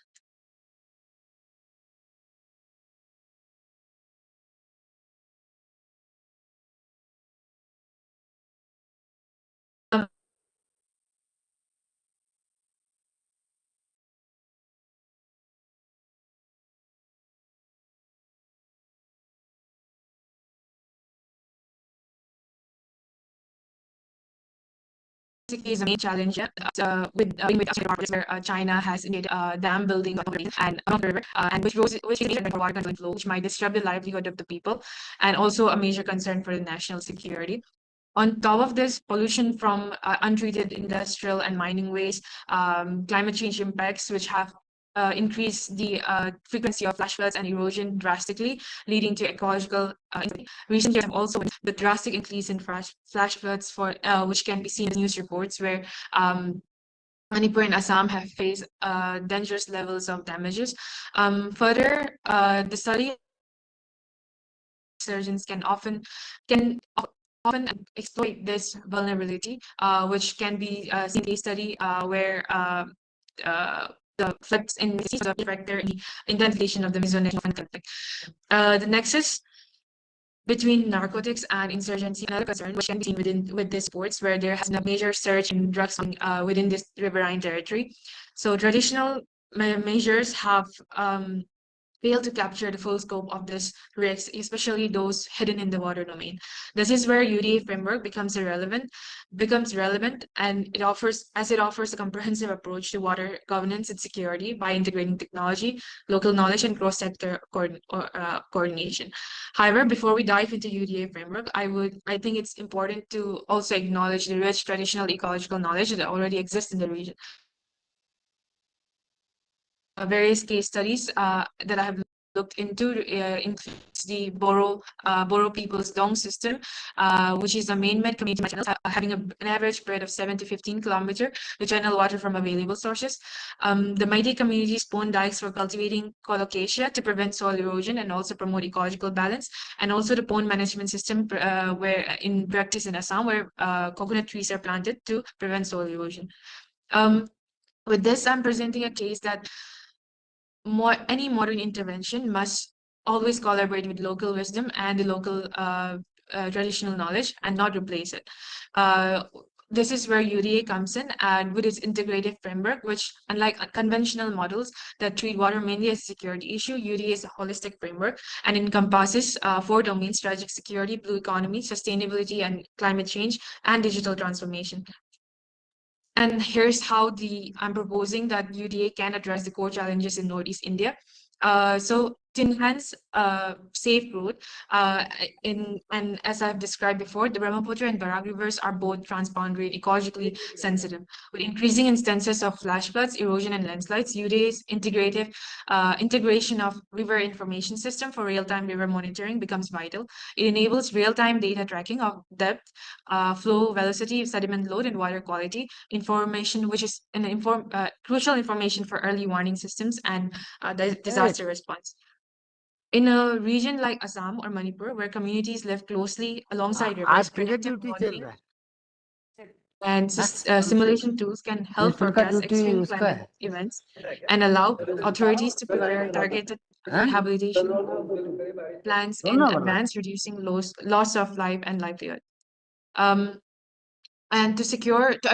Is a main challenge with where China has indeed dam building and along the river, and which is a major for water control flow, which might disrupt the livelihood of the people, and also a major concern for the national security. On top of this, pollution from untreated industrial and mining waste, climate change impacts, which have increased the frequency of flash floods and erosion drastically, leading to ecological recent years have also the drastic increase in flash floods for which can be seen in news reports where Manipur and Assam have faced dangerous levels of damages. Further, the study surgeons can often exploit this vulnerability, which can be seen in a study where the floods in the seas of the factor in the intensification of the Mizo-National conflict. The nexus between narcotics and insurgency, another concern which can be seen with these sports, where there has been a major surge in drugs within this riverine territory. So traditional measures have fail to capture the full scope of this risk, especially those hidden in the water domain. This is where UDA framework becomes relevant, and it offers a comprehensive approach to water governance and security by integrating technology, local knowledge, and cross-sector coordination. However, before we dive into UDA framework, I think it's important to also acknowledge the rich traditional ecological knowledge that already exists in the region. Various case studies that I have looked into includes the Boro People's Dong system, which is a main-made community channel having an average spread of 7 to 15 kilometers to channel water from available sources. The Mighty community spawned dikes for cultivating colocasia to prevent soil erosion and also promote ecological balance, and also the pond management system where in practice in Assam, where coconut trees are planted to prevent soil erosion. With this, I'm presenting a case that any modern intervention must always collaborate with local wisdom and the local traditional knowledge and not replace it. This is where UDA comes in, and with its integrated framework, which unlike conventional models that treat water mainly as a security issue, UDA is a holistic framework and encompasses 4 domains: strategic security, blue economy, sustainability and climate change, and digital transformation. And here's how I'm proposing that UDA can address the core challenges in Northeast India. So to enhance safe growth, and as I've described before, the Brahmaputra and Barak rivers are both transboundary and ecologically sensitive. With increasing instances of flash floods, erosion, and landslides, UDA's integration of river information system for real-time river monitoring becomes vital. It enables real-time data tracking of depth, flow, velocity, sediment load, and water quality information, which is crucial information for early warning systems and disaster response. In a region like Assam or Manipur, where communities live closely alongside rivers, predictive modeling and simulation tools can help forecast extreme climate events and allow authorities to prepare targeted rehabilitation plans in advance, reducing loss of life and livelihood. And to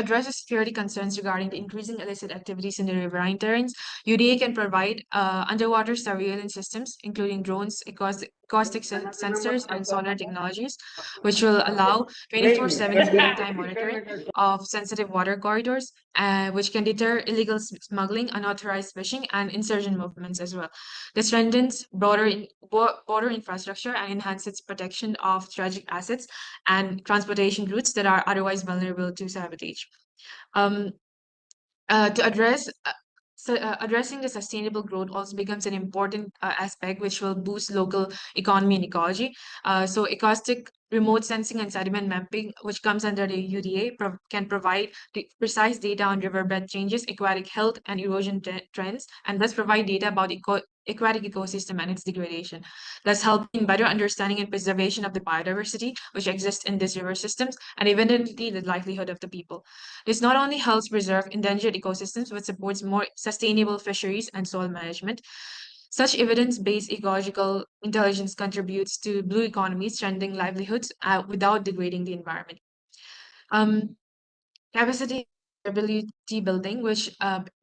address the security concerns regarding the increasing illicit activities in the riverine terrains, UDA can provide underwater surveillance systems, including drones, acoustic sensors, and sonar technologies, which will allow 24/7 real-time monitoring of sensitive water corridors, which can deter illegal smuggling, unauthorized fishing, and insurgent movements as well. This strengthens border infrastructure and enhances protection of strategic assets and transportation routes that are otherwise vulnerable to sabotage. Addressing the sustainable growth also becomes an important aspect, which will boost local economy and ecology. So acoustic remote sensing and sediment mapping, which comes under the UDA, can provide precise data on riverbed changes, aquatic health, and erosion trends, and thus provide data about aquatic ecosystem and its degradation, thus helping better understanding and preservation of the biodiversity which exists in these river systems, and evidently the livelihood of the people. This not only helps preserve endangered ecosystems, but supports more sustainable fisheries and soil management. Such evidence-based ecological intelligence contributes to blue economies, strengthening livelihoods without degrading the environment. Capacity ability building, which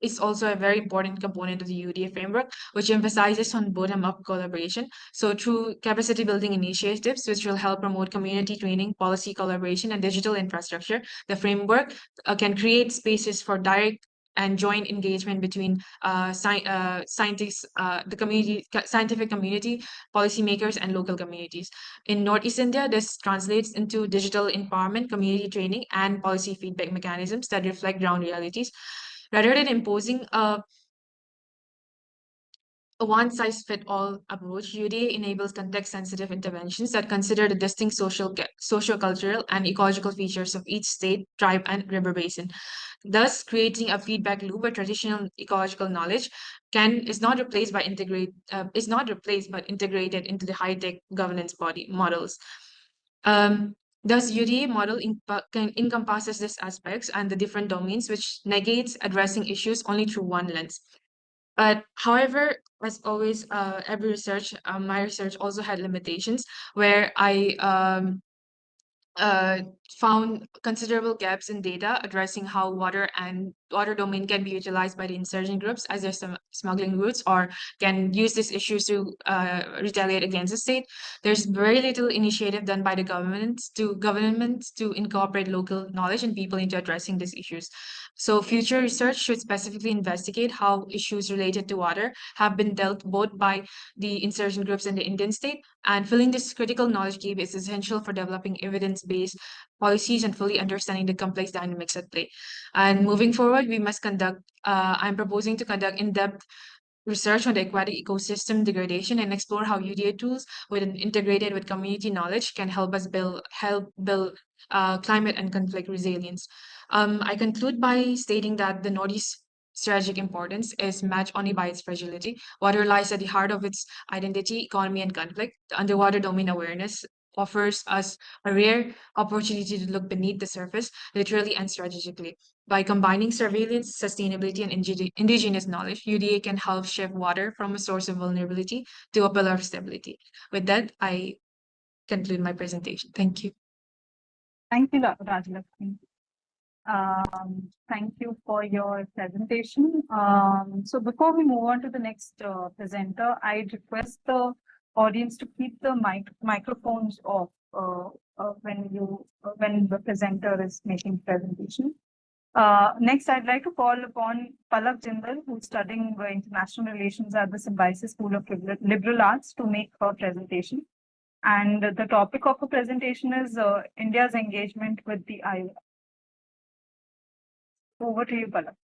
is also a very important component of the UDA framework, which emphasizes on bottom-up collaboration. So through capacity building initiatives, which will help promote community training, policy collaboration, and digital infrastructure, the framework can create spaces for direct and joint engagement between scientists, scientific community, policymakers, and local communities. In Northeast India, this translates into digital empowerment, community training, and policy feedback mechanisms that reflect ground realities. Rather than imposing a one-size-fits-all approach, UDA enables context-sensitive interventions that consider the distinct socio-cultural, and ecological features of each state, tribe, and river basin, thus creating a feedback loop where traditional ecological knowledge is not replaced but integrated into the high-tech governance body models. Thus, UDA model encompasses these aspects and the different domains, which negates addressing issues only through one lens. But however, as always, every research, my research also had limitations where I found considerable gaps in data addressing how water and water domain can be utilized by the insurgent groups as their smuggling routes, or can use these issues to retaliate against the state. There's very little initiative done by the government to incorporate local knowledge and people into addressing these issues. So future research should specifically investigate how issues related to water have been dealt both by the insurgent groups and the Indian state, and filling this critical knowledge gap is essential for developing evidence-based policies and fully understanding the complex dynamics at play. And moving forward, we must I'm proposing to conduct in-depth research on the aquatic ecosystem degradation and explore how UDA tools, when integrated with community knowledge, can help build climate and conflict resilience. I conclude by stating that the Northeast strategic importance is matched only by its fragility. Water lies at the heart of its identity, economy, and conflict. The underwater domain awareness offers us a rare opportunity to look beneath the surface, literally and strategically. By combining surveillance, sustainability, and indigenous knowledge, UDA can help shift water from a source of vulnerability to a pillar of stability. With that, I conclude my presentation. Thank you. Thank you, Rajlakshmi. Thank you for your presentation. So before we move on to the next presenter, I'd request the audience to keep the microphones off when the presenter is making presentation. Next, I'd like to call upon Palak Jindal, who's studying international relations at the Symbiosis School of Liberal Arts, to make her presentation. And the topic of her presentation is India's engagement with the IORA. Over to you, Palak.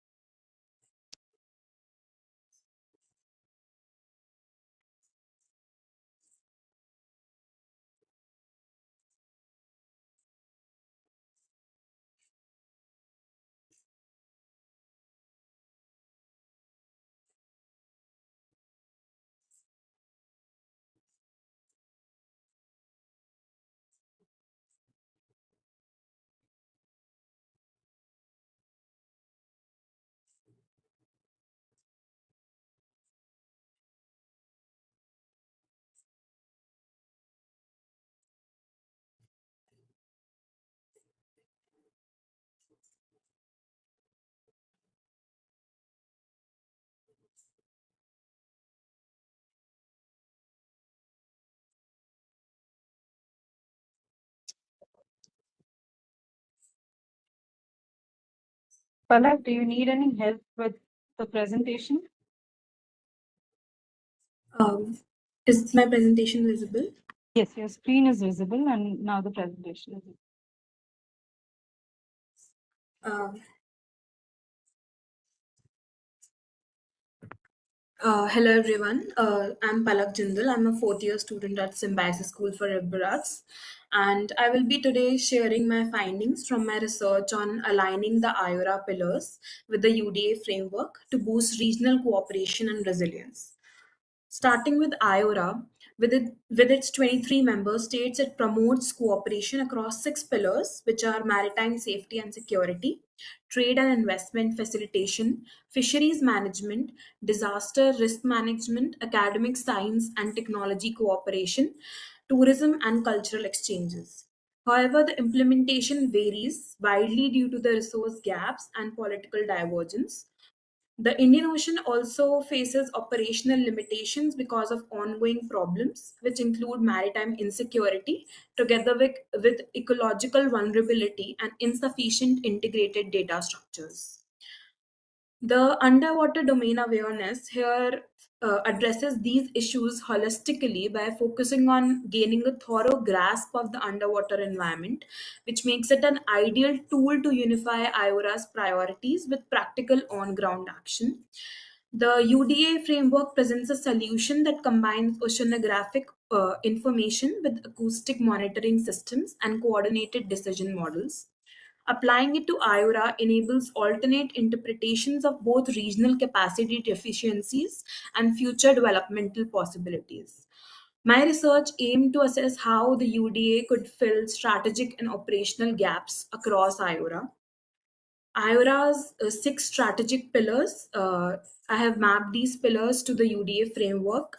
Palak, do you need any help with the presentation? Is my presentation visible? Yes, your screen is visible and now the presentation is visible. Hello everyone, I'm Palak Jindal. I'm a fourth year student at Symbiosis School for Liberal Arts, and I will be today sharing my findings from my research on aligning the IORA pillars with the UDA framework to boost regional cooperation and resilience. Starting with IORA, with its 23 member states, it promotes cooperation across 6 pillars, which are maritime safety and security, trade and investment facilitation, fisheries management, disaster risk management, academic science and technology cooperation, tourism and cultural exchanges. However, the implementation varies widely due to the resource gaps and political divergence. The Indian Ocean also faces operational limitations because of ongoing problems, which include maritime insecurity, together with ecological vulnerability and insufficient integrated data structures. The underwater domain awareness here addresses these issues holistically by focusing on gaining a thorough grasp of the underwater environment, which makes it an ideal tool to unify IORA's priorities with practical on ground action. The UDA framework presents a solution that combines oceanographic information with acoustic monitoring systems and coordinated decision models. Applying it to IORA enables alternate interpretations of both regional capacity deficiencies and future developmental possibilities. My research aimed to assess how the UDA could fill strategic and operational gaps across IORA. IORA's 6 strategic pillars, I have mapped these pillars to the UDA framework.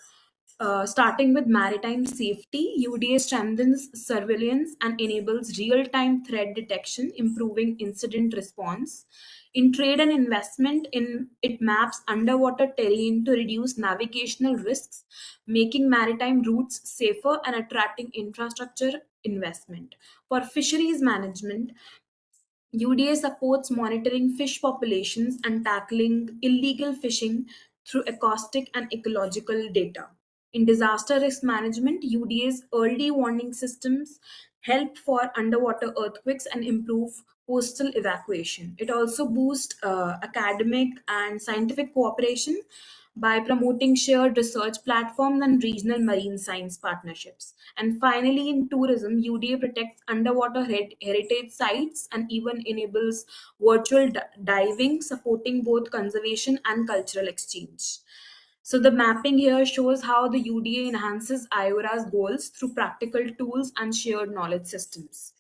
Starting with maritime safety, UDA strengthens surveillance and enables real time threat detection, improving incident response. In trade and investment, it maps underwater terrain to reduce navigational risks, making maritime routes safer and attracting infrastructure investment. For fisheries management, UDA supports monitoring fish populations and tackling illegal fishing through acoustic and ecological data. In disaster risk management, UDA's early warning systems help for underwater earthquakes and improve coastal evacuation. It also boosts academic and scientific cooperation by promoting shared research platforms and regional marine science partnerships. And finally, in tourism, UDA protects underwater heritage sites and even enables virtual diving, supporting both conservation and cultural exchange. So the mapping here shows how the UDA enhances IORA's goals through practical tools and shared knowledge systems.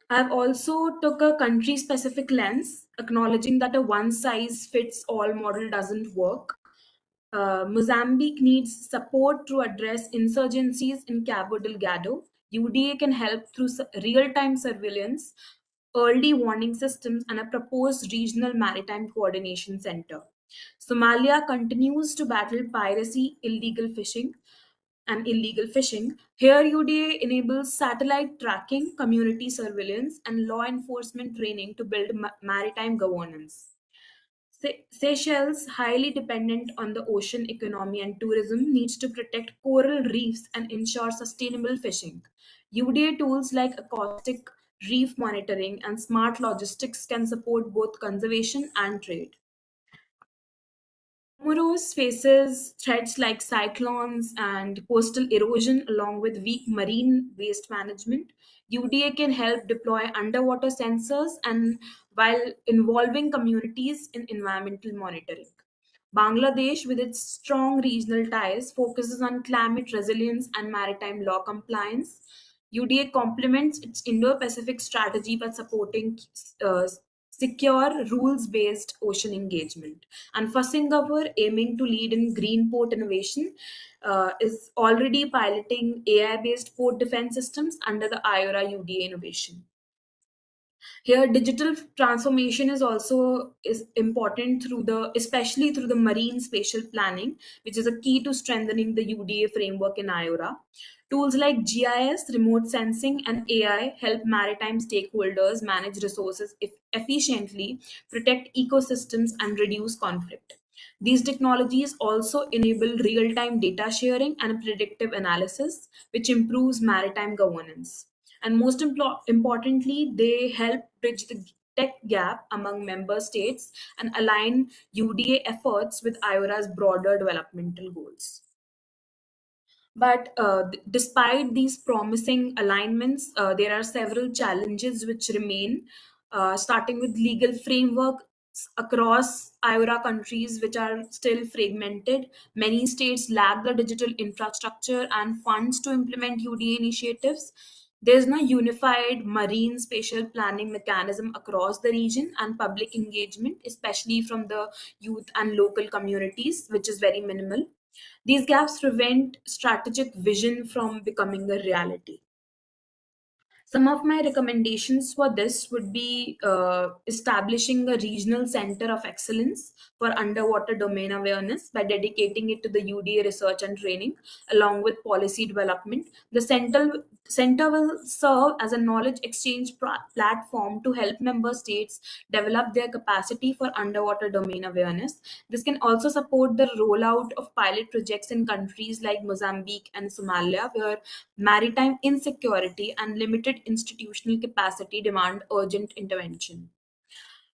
I've also took a country specific lens, acknowledging that a one size fits all model doesn't work. Mozambique needs support to address insurgencies in Cabo Delgado. UDA can help through real time surveillance, early warning systems, and a proposed regional maritime coordination center. Somalia continues to battle piracy, illegal fishing. Here, UDA enables satellite tracking, community surveillance, and law enforcement training to build maritime governance. Seychelles, highly dependent on the ocean economy and tourism, needs to protect coral reefs and ensure sustainable fishing. UDA tools like acoustic reef monitoring and smart logistics can support both conservation and trade. Comoros faces threats like cyclones and coastal erosion along with weak marine waste management. UDA can help deploy underwater sensors and while involving communities in environmental monitoring. Bangladesh, with its strong regional ties, focuses on climate resilience and maritime law compliance. UDA complements its Indo Pacific strategy by supporting uh, secure, rules based ocean engagement. And for Singapore, aiming to lead in green port innovation, is already piloting AI based port defense systems under the IORA UDA innovation. Here digital transformation is important through the especially through the marine spatial planning, which is a key to strengthening the UDA framework in IORA. Tools like GIS, remote sensing, and AI help maritime stakeholders manage resources efficiently, protect ecosystems, and reduce conflict. These technologies also enable real-time data sharing and predictive analysis, which improves maritime governance. And most importantly, they help bridge the tech gap among member states and align UDA efforts with IORA's broader developmental goals. But despite these promising alignments, there are several challenges which remain, starting with legal framework across IORA countries, which are still fragmented. Many states lack the digital infrastructure and funds to implement UDA initiatives. There's no unified marine spatial planning mechanism across the region, and public engagement, especially from the youth and local communities, which is very minimal. These gaps prevent strategic vision from becoming a reality. Some of my recommendations for this would be establishing a regional center of excellence for underwater domain awareness by dedicating it to the UDA research and training along with policy development. The center will serve as a knowledge exchange platform to help member states develop their capacity for underwater domain awareness. This can also support the rollout of pilot projects in countries like Mozambique and Somalia, where maritime insecurity and limited institutional capacity demand urgent intervention.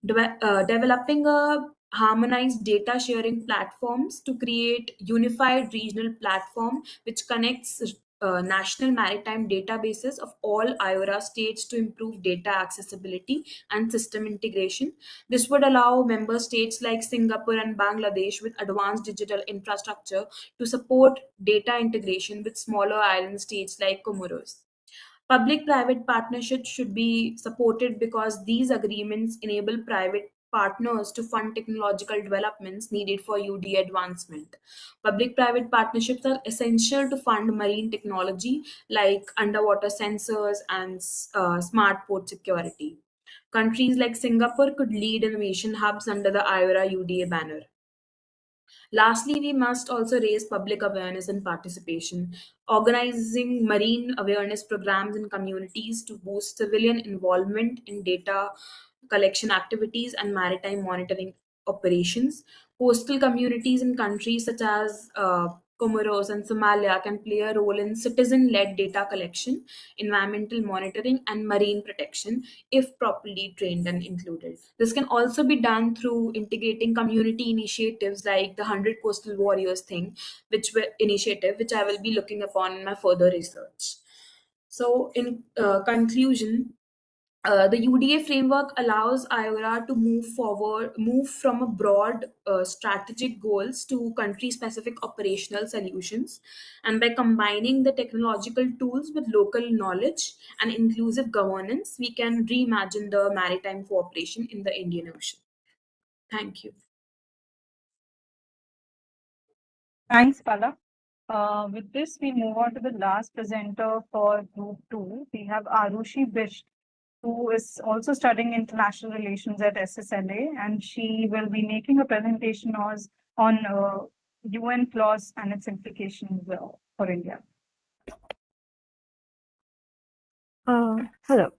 Developing a harmonized data sharing platforms to create unified regional platform which connects national maritime databases of all IORA states to improve data accessibility and system integration. This would allow member states like Singapore and Bangladesh with advanced digital infrastructure to support data integration with smaller island states like Comoros. Public private partnerships should be supported because these agreements enable private partners to fund technological developments needed for UDA advancement. Public-private partnerships are essential to fund marine technology like underwater sensors and smart port security. Countries like Singapore could lead innovation hubs under the IORA UDA banner. Lastly, we must also raise public awareness and participation, organizing marine awareness programs in communities to boost civilian involvement in data collection activities and maritime monitoring operations. Coastal communities in countries such as Comoros and Somalia can play a role in citizen led data collection, environmental monitoring, and marine protection if properly trained and included. This can also be done through integrating community initiatives like the 100 Coastal Warriors initiative, which I will be looking upon in my further research. So, in conclusion, the UDA framework allows IORA to move from a broad strategic goals to country-specific operational solutions. And by combining the technological tools with local knowledge and inclusive governance, we can reimagine the maritime cooperation in the Indian Ocean. Thank you. Thanks, Palak. With this, we move on to the last presenter for Group 2. We have Arushi Bisht, who is also studying international relations at SSLA, and she will be making a presentation on UNCLOS and its implications for India. Hello.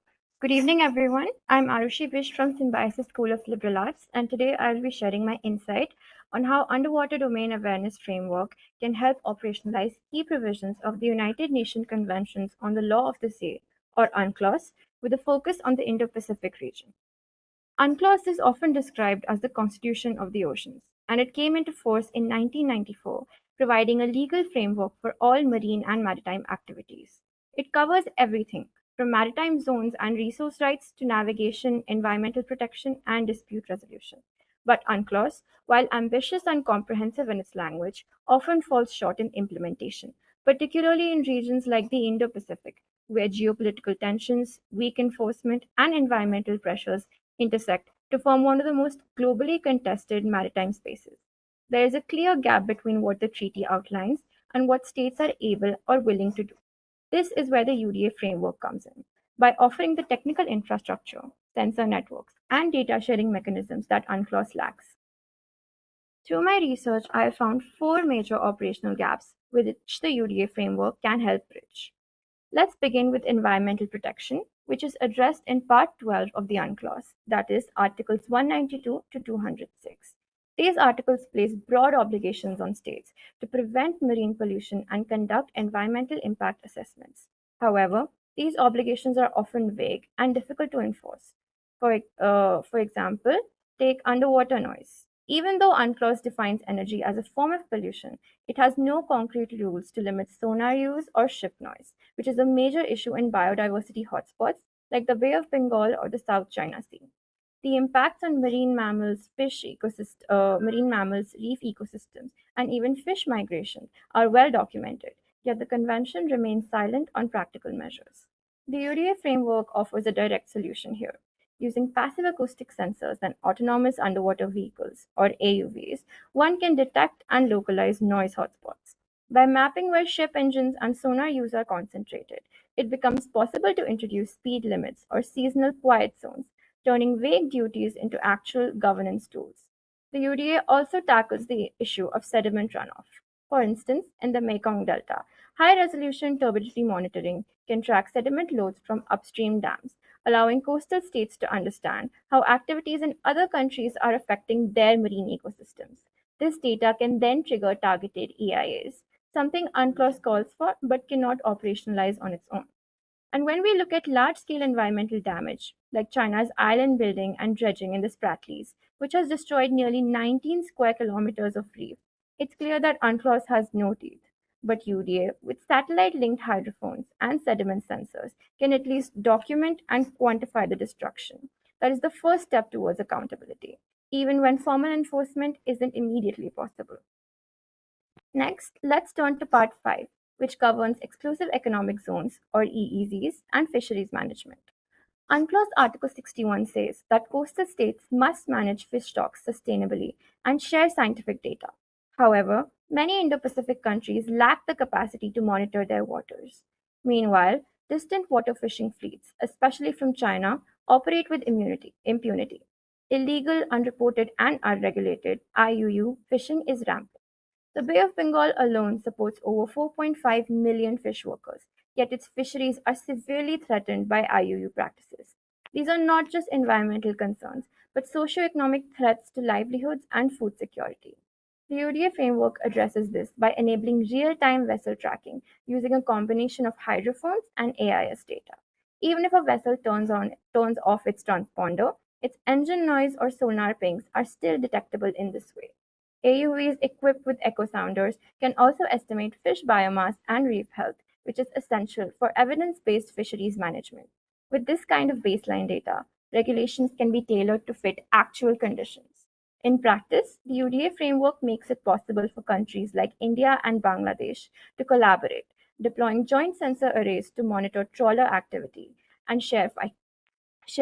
Good evening, everyone. I'm Arushi Bisht from Symbiosis School of Liberal Arts, and today I'll be sharing my insight on how Underwater Domain Awareness Framework can help operationalize key provisions of the United Nations Conventions on the Law of the Sea, or UNCLOS, with a focus on the Indo-Pacific region. UNCLOS is often described as the Constitution of the Oceans, and it came into force in 1994, providing a legal framework for all marine and maritime activities. It covers everything from maritime zones and resource rights to navigation, environmental protection, and dispute resolution. But UNCLOS, while ambitious and comprehensive in its language, often falls short in implementation, particularly in regions like the Indo-Pacific, where geopolitical tensions, weak enforcement, and environmental pressures intersect to form one of the most globally contested maritime spaces. There is a clear gap between what the treaty outlines and what states are able or willing to do. This is where the UDA framework comes in, by offering the technical infrastructure, sensor networks, and data sharing mechanisms that UNCLOS lacks. Through my research, I have found 4 major operational gaps which the UDA framework can help bridge. Let's begin with environmental protection, which is addressed in Part 12 of the UNCLOS, that is, Articles 192 to 206. These articles place broad obligations on states to prevent marine pollution and conduct environmental impact assessments. However, these obligations are often vague and difficult to enforce. For example, take underwater noise. Even though UNCLOS defines energy as a form of pollution, it has no concrete rules to limit sonar use or ship noise, which is a major issue in biodiversity hotspots like the Bay of Bengal or the South China Sea. The impacts on marine mammals, reef ecosystems, and even fish migration are well documented, yet the Convention remains silent on practical measures. The UDA framework offers a direct solution here. Using passive acoustic sensors and autonomous underwater vehicles, or AUVs, one can detect and localize noise hotspots. By mapping where ship engines and sonar use are concentrated, it becomes possible to introduce speed limits or seasonal quiet zones, turning vague duties into actual governance tools. The UDA also tackles the issue of sediment runoff. For instance, in the Mekong Delta, high-resolution turbidity monitoring can track sediment loads from upstream dams, allowing coastal states to understand how activities in other countries are affecting their marine ecosystems. This data can then trigger targeted EIAs, something UNCLOS calls for but cannot operationalize on its own. And when we look at large-scale environmental damage, like China's island building and dredging in the Spratlys, which has destroyed nearly 19 square kilometers of reef, it's clear that UNCLOS has no teeth. But UDA, with satellite-linked hydrophones and sediment sensors, can at least document and quantify the destruction. That is the first step towards accountability, even when formal enforcement isn't immediately possible. Next, let's turn to Part 5, which governs exclusive economic zones, or EEZs, and fisheries management. UNCLOS Article 61 says that coastal states must manage fish stocks sustainably and share scientific data. However, many Indo-Pacific countries lack the capacity to monitor their waters. Meanwhile, distant water fishing fleets, especially from China, operate with impunity. Illegal, unreported, and unregulated IUU fishing is rampant. The Bay of Bengal alone supports over 4.5 million fish workers, yet its fisheries are severely threatened by IUU practices. These are not just environmental concerns, but socio-economic threats to livelihoods and food security. The UDA framework addresses this by enabling real-time vessel tracking using a combination of hydrophones and AIS data. Even if a vessel turns off its transponder, its engine noise or sonar pings are still detectable in this way. AUVs equipped with echo sounders can also estimate fish biomass and reef health, which is essential for evidence-based fisheries management. With this kind of baseline data, regulations can be tailored to fit actual conditions. In practice, the UDA framework makes it possible for countries like India and Bangladesh to collaborate, deploying joint sensor arrays to monitor trawler activity and share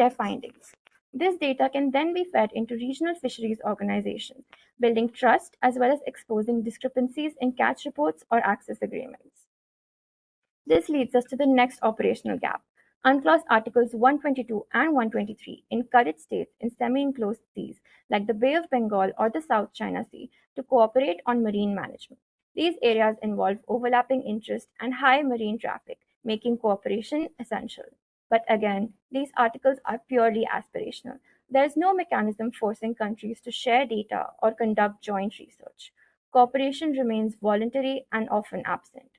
findings. This data can then be fed into regional fisheries organizations, building trust as well as exposing discrepancies in catch reports or access agreements. This leads us to the next operational gap. UNCLOS Articles 122 and 123 encourage states in semi-enclosed seas like the Bay of Bengal or the South China Sea to cooperate on marine management. These areas involve overlapping interests and high marine traffic, making cooperation essential. But again, these articles are purely aspirational. There is no mechanism forcing countries to share data or conduct joint research. Cooperation remains voluntary and often absent.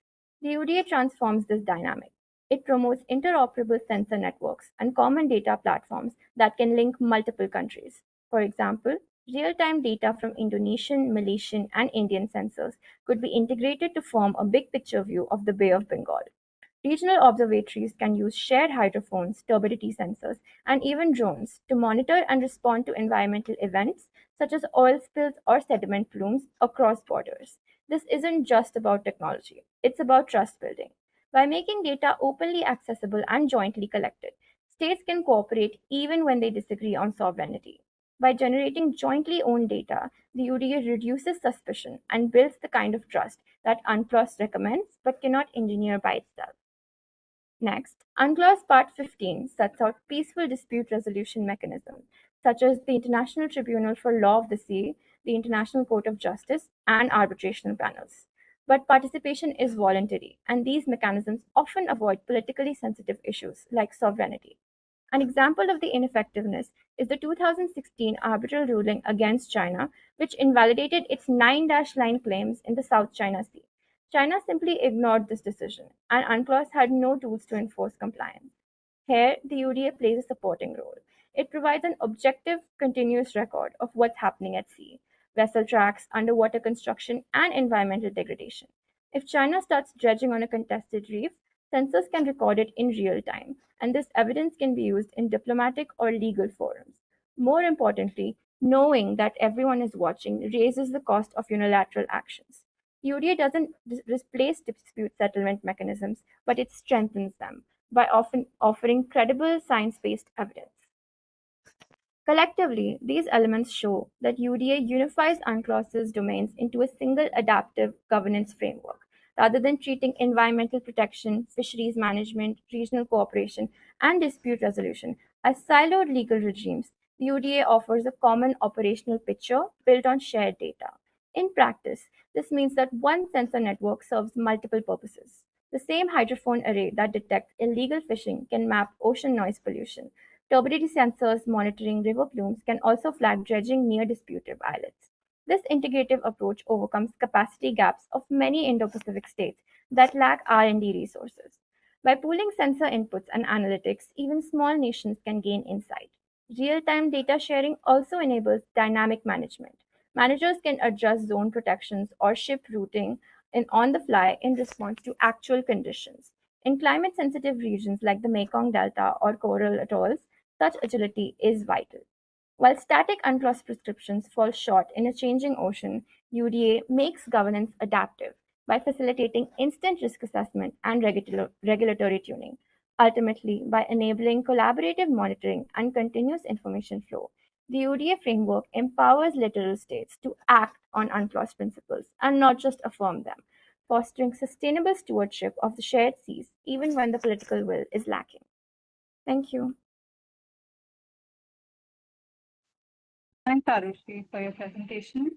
The UDA transforms this dynamic. It promotes interoperable sensor networks and common data platforms that can link multiple countries. For example, real-time data from Indonesian, Malaysian, and Indian sensors could be integrated to form a big picture view of the Bay of Bengal. Regional observatories can use shared hydrophones, turbidity sensors, and even drones to monitor and respond to environmental events such as oil spills or sediment plumes across borders. This isn't just about technology, it's about trust building. By making data openly accessible and jointly collected, states can cooperate even when they disagree on sovereignty. By generating jointly owned data, the UDA reduces suspicion and builds the kind of trust that UNCLOS recommends but cannot engineer by itself. Next, UNCLOS Part 15 sets out peaceful dispute resolution mechanisms, such as the International Tribunal for Law of the Sea, the International Court of Justice, and arbitration panels. But participation is voluntary, and these mechanisms often avoid politically sensitive issues like sovereignty. An example of the ineffectiveness is the 2016 arbitral ruling against China, which invalidated its 9-line claims in the South China Sea. China simply ignored this decision, and UNCLOS had no tools to enforce compliance. Here, the UDA plays a supporting role. It provides an objective, continuous record of what's happening at sea, vessel tracks, underwater construction, and environmental degradation. If China starts dredging on a contested reef, sensors can record it in real time, and this evidence can be used in diplomatic or legal forums. More importantly, knowing that everyone is watching raises the cost of unilateral actions. UDA doesn't replace dispute settlement mechanisms, but it strengthens them by often offering credible science-based evidence. Collectively, these elements show that UDA unifies UNCLOS's domains into a single adaptive governance framework, rather than treating environmental protection, fisheries management, regional cooperation, and dispute resolution as siloed legal regimes. The UDA offers a common operational picture built on shared data. In practice, this means that one sensor network serves multiple purposes. The same hydrophone array that detects illegal fishing can map ocean noise pollution. Turbidity sensors monitoring river plumes can also flag dredging near disputed islets. This integrative approach overcomes capacity gaps of many Indo-Pacific states that lack R&D resources. By pooling sensor inputs and analytics, even small nations can gain insight. Real-time data sharing also enables dynamic management. Managers can adjust zone protections or ship routing on the fly in response to actual conditions. In climate-sensitive regions like the Mekong Delta or coral atolls, such agility is vital. While static UNCLOS prescriptions fall short in a changing ocean, UDA makes governance adaptive by facilitating instant risk assessment and regulatory tuning. Ultimately, by enabling collaborative monitoring and continuous information flow, the UDA framework empowers littoral states to act on UNCLOS principles and not just affirm them, fostering sustainable stewardship of the shared seas even when the political will is lacking. Thank you. Thanks, Arushi, for your presentation.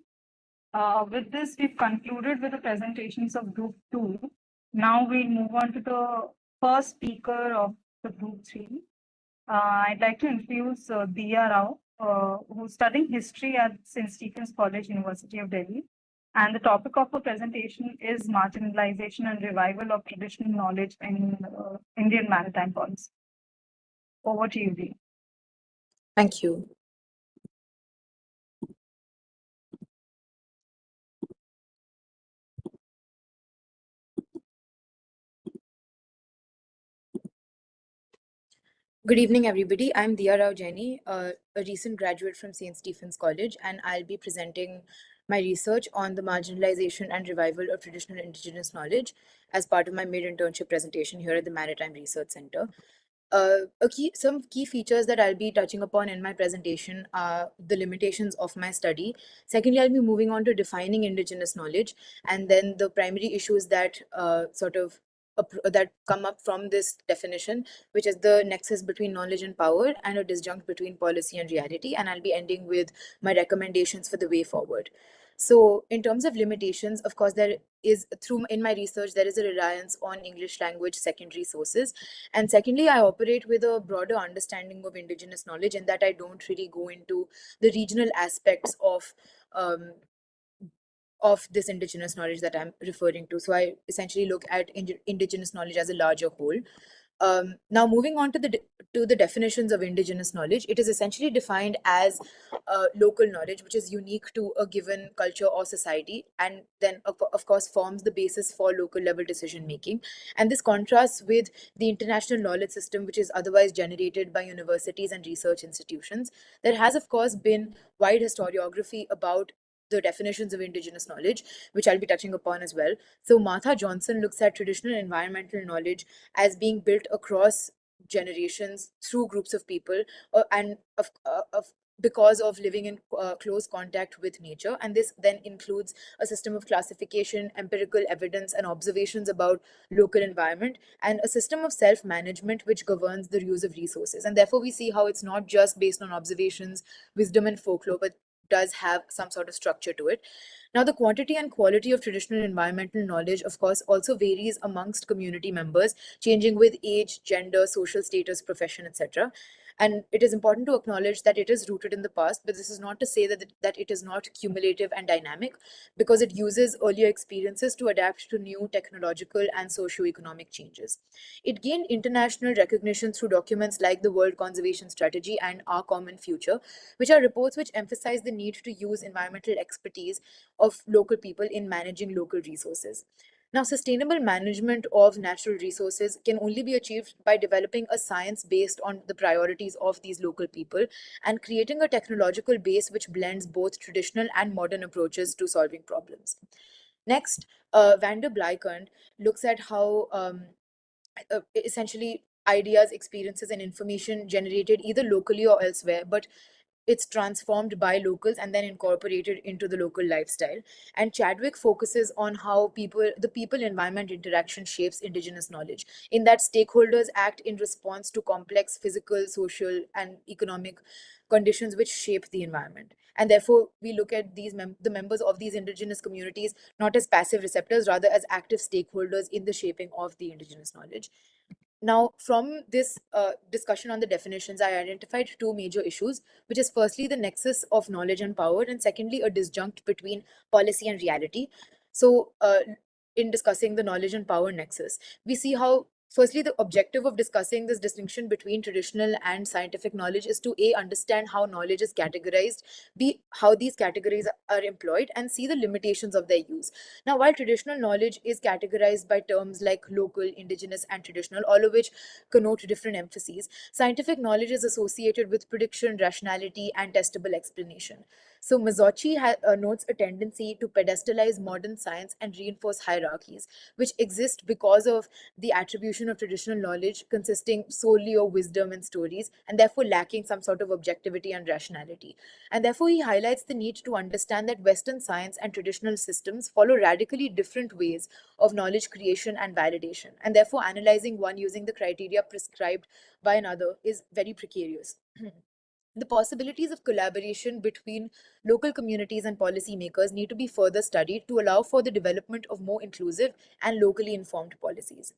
With this, we've concluded with the presentations of Group 2. Now we'll move on to the first speaker of the Group 3. I'd like to introduce Diya Rao, who's studying history at St. Stephen's College, University of Delhi. And the topic of her presentation is marginalization and revival of traditional knowledge in Indian maritime policy. Over to you, Diya. Thank you. Good evening, everybody. I'm Diya Rao Jaini, a recent graduate from St. Stephen's College, and I'll be presenting my research on the marginalization and revival of traditional indigenous knowledge as part of my mid-internship presentation here at the Maritime Research Center. Some key features that I'll be touching upon in my presentation are the limitations of my study. Secondly, I'll be moving on to defining indigenous knowledge, and then the primary issues that that come up from this definition, which is the nexus between knowledge and power and a disjunct between policy and reality. And I'll be ending with my recommendations for the way forward. So in terms of limitations, of course, in my research, there is a reliance on English language secondary sources. And secondly, I operate with a broader understanding of indigenous knowledge in that I don't really go into the regional aspects of this indigenous knowledge that I'm referring to. So I essentially look at indigenous knowledge as a larger whole. Now, moving on to the definitions of indigenous knowledge, it is essentially defined as local knowledge, which is unique to a given culture or society, and then of course forms the basis for local level decision making. And this contrasts with the international knowledge system, which is otherwise generated by universities and research institutions. There has, of course, been wide historiography about the definitions of indigenous knowledge, which I'll be touching upon as well. So Martha Johnson looks at traditional environmental knowledge as being built across generations through groups of people, because of living in close contact with nature. And this then includes a system of classification, empirical evidence, and observations about local environment, and a system of self-management which governs the use of resources. And therefore, we see how it's not just based on observations, wisdom, and folklore, but does have some sort of structure to it. Now, the quantity and quality of traditional environmental knowledge, of course, also varies amongst community members, changing with age, gender, social status, profession, etc. And it is important to acknowledge that it is rooted in the past, but this is not to say that it is not cumulative and dynamic, because it uses earlier experiences to adapt to new technological and socio-economic changes. It gained international recognition through documents like the World Conservation Strategy and Our Common Future, which are reports which emphasize the need to use environmental expertise of local people in managing local resources. Now, sustainable management of natural resources can only be achieved by developing a science based on the priorities of these local people and creating a technological base which blends both traditional and modern approaches to solving problems. Next, Vander Bleikand looks at how essentially ideas, experiences, and information generated either locally or elsewhere, but it's transformed by locals and then incorporated into the local lifestyle. And Chadwick focuses on how the people environment interaction shapes indigenous knowledge, in that stakeholders act in response to complex physical, social, and economic conditions which shape the environment. And therefore, we look at the members of these indigenous communities not as passive receptors, rather as active stakeholders in the shaping of the indigenous knowledge. Now, from this discussion on the definitions, I identified two major issues, which is firstly the nexus of knowledge and power, and secondly, a disjunct between policy and reality. So, in discussing the knowledge and power nexus, we see how, firstly, the objective of discussing this distinction between traditional and scientific knowledge is to A, understand how knowledge is categorized, B, how these categories are employed, and C, the limitations of their use. Now, while traditional knowledge is categorized by terms like local, indigenous, and traditional, all of which connote different emphases, scientific knowledge is associated with prediction, rationality, and testable explanation. So Mazzocchi notes a tendency to pedestalize modern science and reinforce hierarchies, which exist because of the attribution application of traditional knowledge consisting solely of wisdom and stories, and therefore lacking some sort of objectivity and rationality. And therefore, he highlights the need to understand that Western science and traditional systems follow radically different ways of knowledge creation and validation. And therefore, analyzing one using the criteria prescribed by another is very precarious. The possibilities of collaboration between local communities and policymakers need to be further studied to allow for the development of more inclusive and locally informed policies.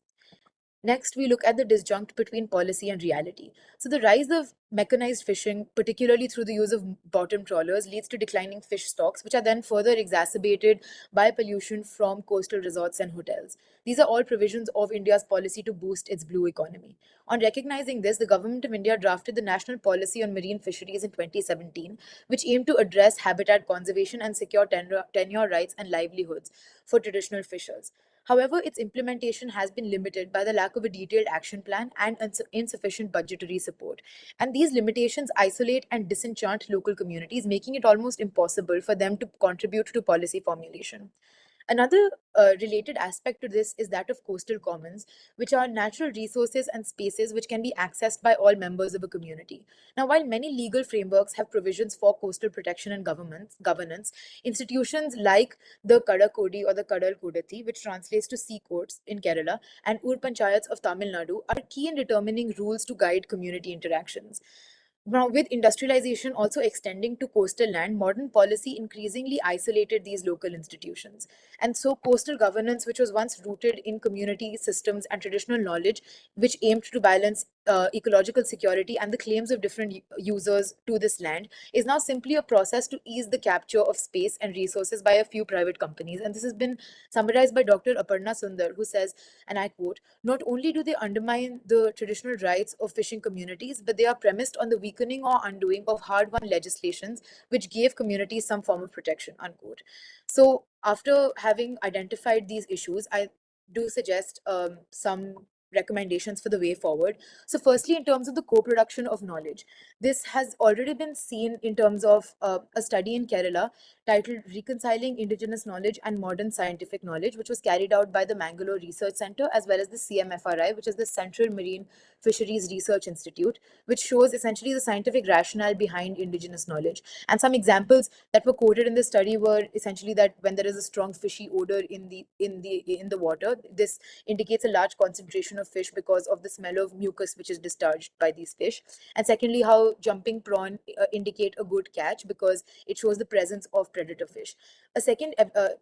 Next, we look at the disjunct between policy and reality. So, the rise of mechanized fishing, particularly through the use of bottom trawlers, leads to declining fish stocks, which are then further exacerbated by pollution from coastal resorts and hotels. These are all provisions of India's policy to boost its blue economy. On recognizing this, the Government of India drafted the National Policy on Marine Fisheries in 2017, which aimed to address habitat conservation and secure tenure rights and livelihoods for traditional fishers. However, its implementation has been limited by the lack of a detailed action plan and insufficient budgetary support. And these limitations isolate and disenchant local communities, making it almost impossible for them to contribute to policy formulation. Another related aspect to this is that of coastal commons, which are natural resources and spaces which can be accessed by all members of a community. Now, while many legal frameworks have provisions for coastal protection and governance, institutions like the Kadakodi or the Kadal Kodati, which translates to sea courts in Kerala, and Ur Panchayats of Tamil Nadu, are key in determining rules to guide community interactions. Now, with industrialization also extending to coastal land, modern policy increasingly isolated these local institutions. And so, coastal governance, which was once rooted in community systems and traditional knowledge, which aimed to balance ecological security and the claims of different users to this land, is now simply a process to ease the capture of space and resources by a few private companies. And this has been summarized by Dr. Aparna Sundar, who says, and I quote, "Not only do they undermine the traditional rights of fishing communities, but they are premised on the weakening or undoing of hard-won legislations which gave communities some form of protection," unquote. So after having identified these issues, I do suggest some recommendations for the way forward. So firstly, in terms of the co-production of knowledge, this has already been seen in terms of a study in Kerala titled Reconciling Indigenous Knowledge and Modern Scientific Knowledge, which was carried out by the Mangalore Research Center as well as the CMFRI, which is the Central Marine Fisheries Research Institute, which shows essentially the scientific rationale behind indigenous knowledge. And some examples that were quoted in the study were essentially that when there is a strong fishy odor in the water, this indicates a large concentration of fish because of the smell of mucus which is discharged by these fish. And secondly, how jumping prawn indicate a good catch because it shows the presence of predator fish. A second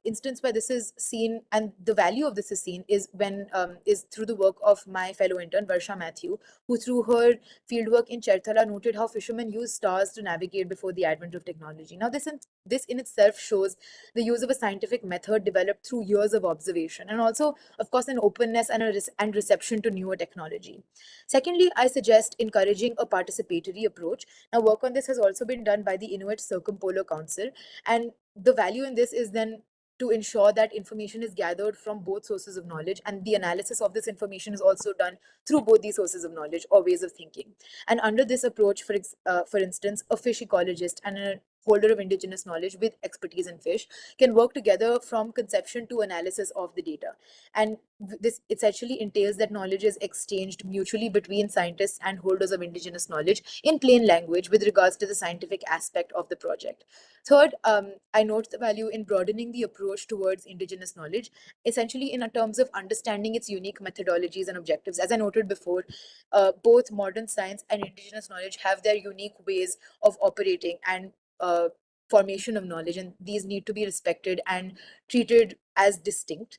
instance where this is seen and the value of this is seen is when is through the work of my fellow intern Varsha Matthew, who through her fieldwork in Cherthala noted how fishermen use stars to navigate before the advent of technology. Now, this in itself shows the use of a scientific method developed through years of observation, and also, of course, an openness and reception to newer technology. Secondly, I suggest encouraging a participatory approach. Now, work on this has also been done by the Inuit Circumpolar Council, and the value in this is then to ensure that information is gathered from both sources of knowledge, and the analysis of this information is also done through both these sources of knowledge or ways of thinking. And under this approach, for instance, a fish ecologist and a holder of indigenous knowledge with expertise in fish can work together from conception to analysis of the data. And this essentially entails that knowledge is exchanged mutually between scientists and holders of indigenous knowledge in plain language with regards to the scientific aspect of the project. Third, I note the value in broadening the approach towards indigenous knowledge, essentially in terms of understanding its unique methodologies and objectives. As I noted before, both modern science and indigenous knowledge have their unique ways of operating and formation of knowledge, and these need to be respected and treated as distinct.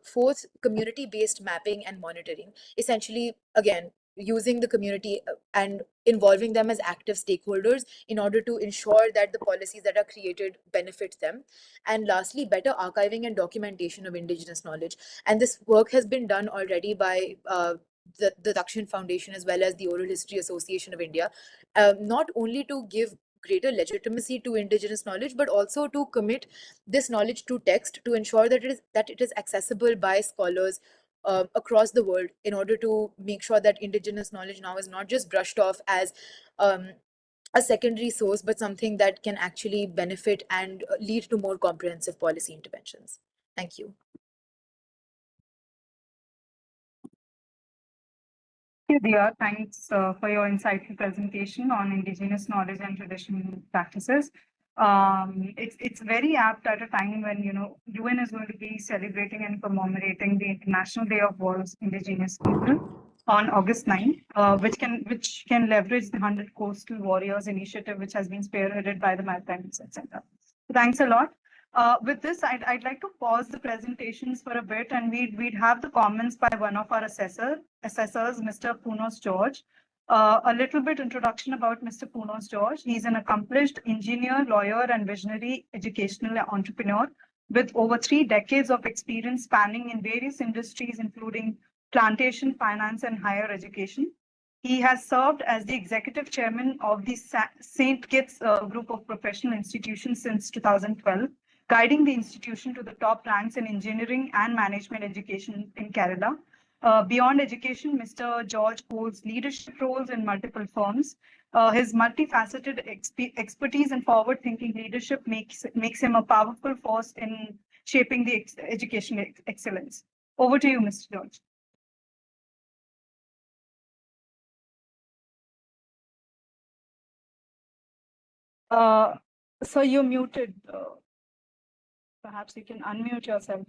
Fourth, community-based mapping and monitoring, essentially, again, using the community and involving them as active stakeholders in order to ensure that the policies that are created benefit them. And lastly, better archiving and documentation of indigenous knowledge. And this work has been done already by the Dakshin Foundation as well as the Oral History Association of India, not only to give greater legitimacy to indigenous knowledge, but also to commit this knowledge to text to ensure that it is accessible by scholars across the world, in order to make sure that indigenous knowledge now is not just brushed off as a secondary source, but something that can actually benefit and lead to more comprehensive policy interventions. Thank you. you, Dia. Thanks for your insightful presentation on indigenous knowledge and traditional practices. It's very apt at a time when UN is going to be celebrating and commemorating the International Day of World's Indigenous People on August 9th, which can leverage the 100 Coastal Warriors initiative, which has been spearheaded by the Maritime Research Center. So thanks a lot. With this, I'd like to pause the presentations for a bit, and we'd have the comments by one of our assessors, Mr. Punos George. A little bit introduction about Mr. Punos George. He's an accomplished engineer, lawyer, and visionary educational entrepreneur with over 3 decades of experience spanning in various industries, including plantation, finance, and higher education. He has served as the executive chairman of the St. Kitts group of professional institutions since 2012, guiding the institution to the top ranks in engineering and management education in Kerala. Beyond education, Mr. George holds leadership roles in multiple firms. His multifaceted expertise and forward-thinking leadership makes him a powerful force in shaping the education excellence. Over to you, Mr. George. So you're muted. Perhaps you can unmute yourself.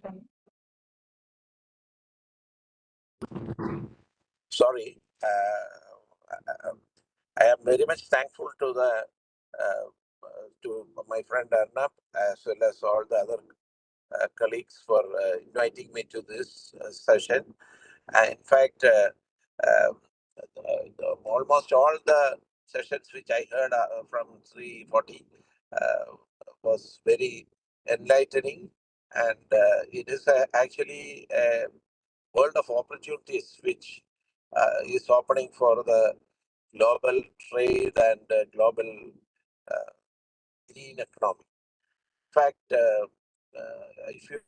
Sorry. I am very much thankful to to my friend Arnab as well as all the other colleagues for inviting me to this session. In fact, almost all the sessions which I heard from 340 was very enlightening, and it is actually a world of opportunities which is opening for the global trade and global green economy. In fact, if you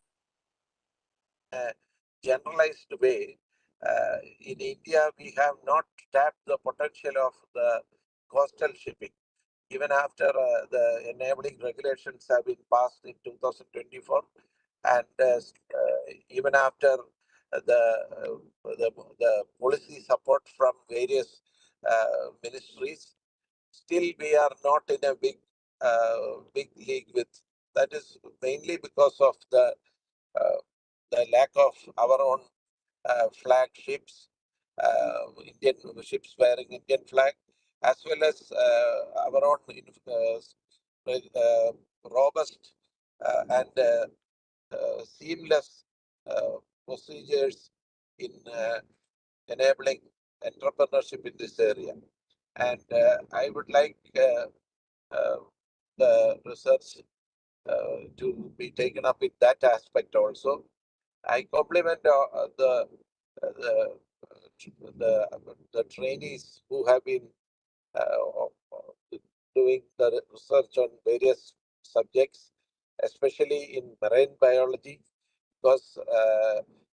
generalized way, in India, we have not tapped the potential of the coastal shipping. Even after the enabling regulations have been passed in 2024, and even after the policy support from various ministries, still we are not in a big league with. That is mainly because of the lack of our own flag ships, Indian ships wearing Indian flag, as well as our own robust and seamless procedures in enabling entrepreneurship in this area. And I would like the research to be taken up with that aspect also. I compliment the trainees who have been doing the research on various subjects, especially in marine biology, because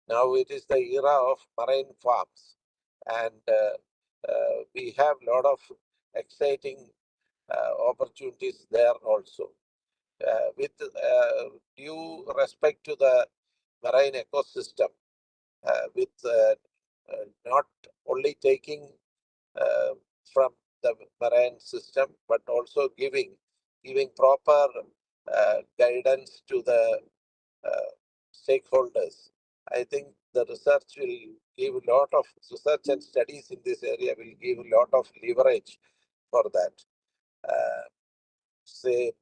now it is the era of marine farms, and we have a lot of exciting opportunities there also. With due respect to the marine ecosystem, with not only taking from the marine system, but also giving proper guidance to the stakeholders. I think the research will give a lot of research and studies in this area will give a lot of leverage for that. Say,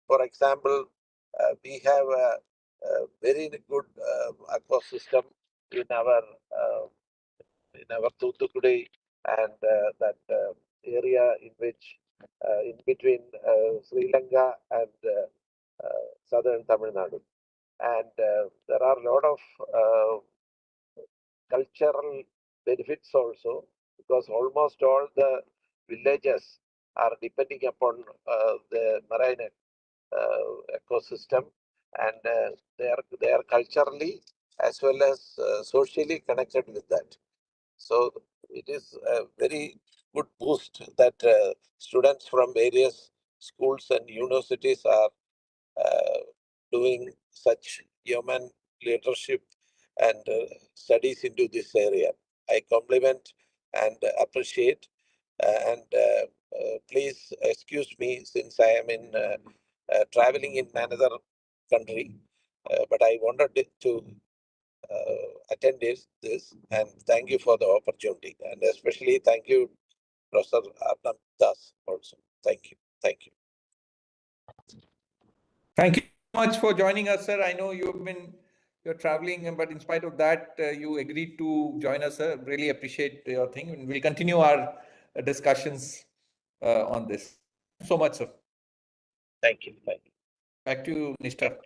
for example, we have a very good ecosystem in our Thoothukudi and that area in which in between Sri Lanka and southern Tamil Nadu, and there are a lot of cultural benefits also, because almost all the villages are depending upon the marine ecosystem, and they are culturally as well as socially connected with that. So it is a very good boost that students from various schools and universities are doing such human leadership and studies into this area. I compliment and appreciate. Please excuse me since I am in traveling in another country, but I wanted to attend this, and thank you for the opportunity, and especially thank you, Professor Arnab Das, also. Thank you. Thank you. Thank you so much for joining us, sir. I know you're traveling, but in spite of that, you agreed to join us, sir. Really appreciate your thing, and we'll continue our discussions on this. So much, sir. Thank you. Thank you. Back to you, Nishtha.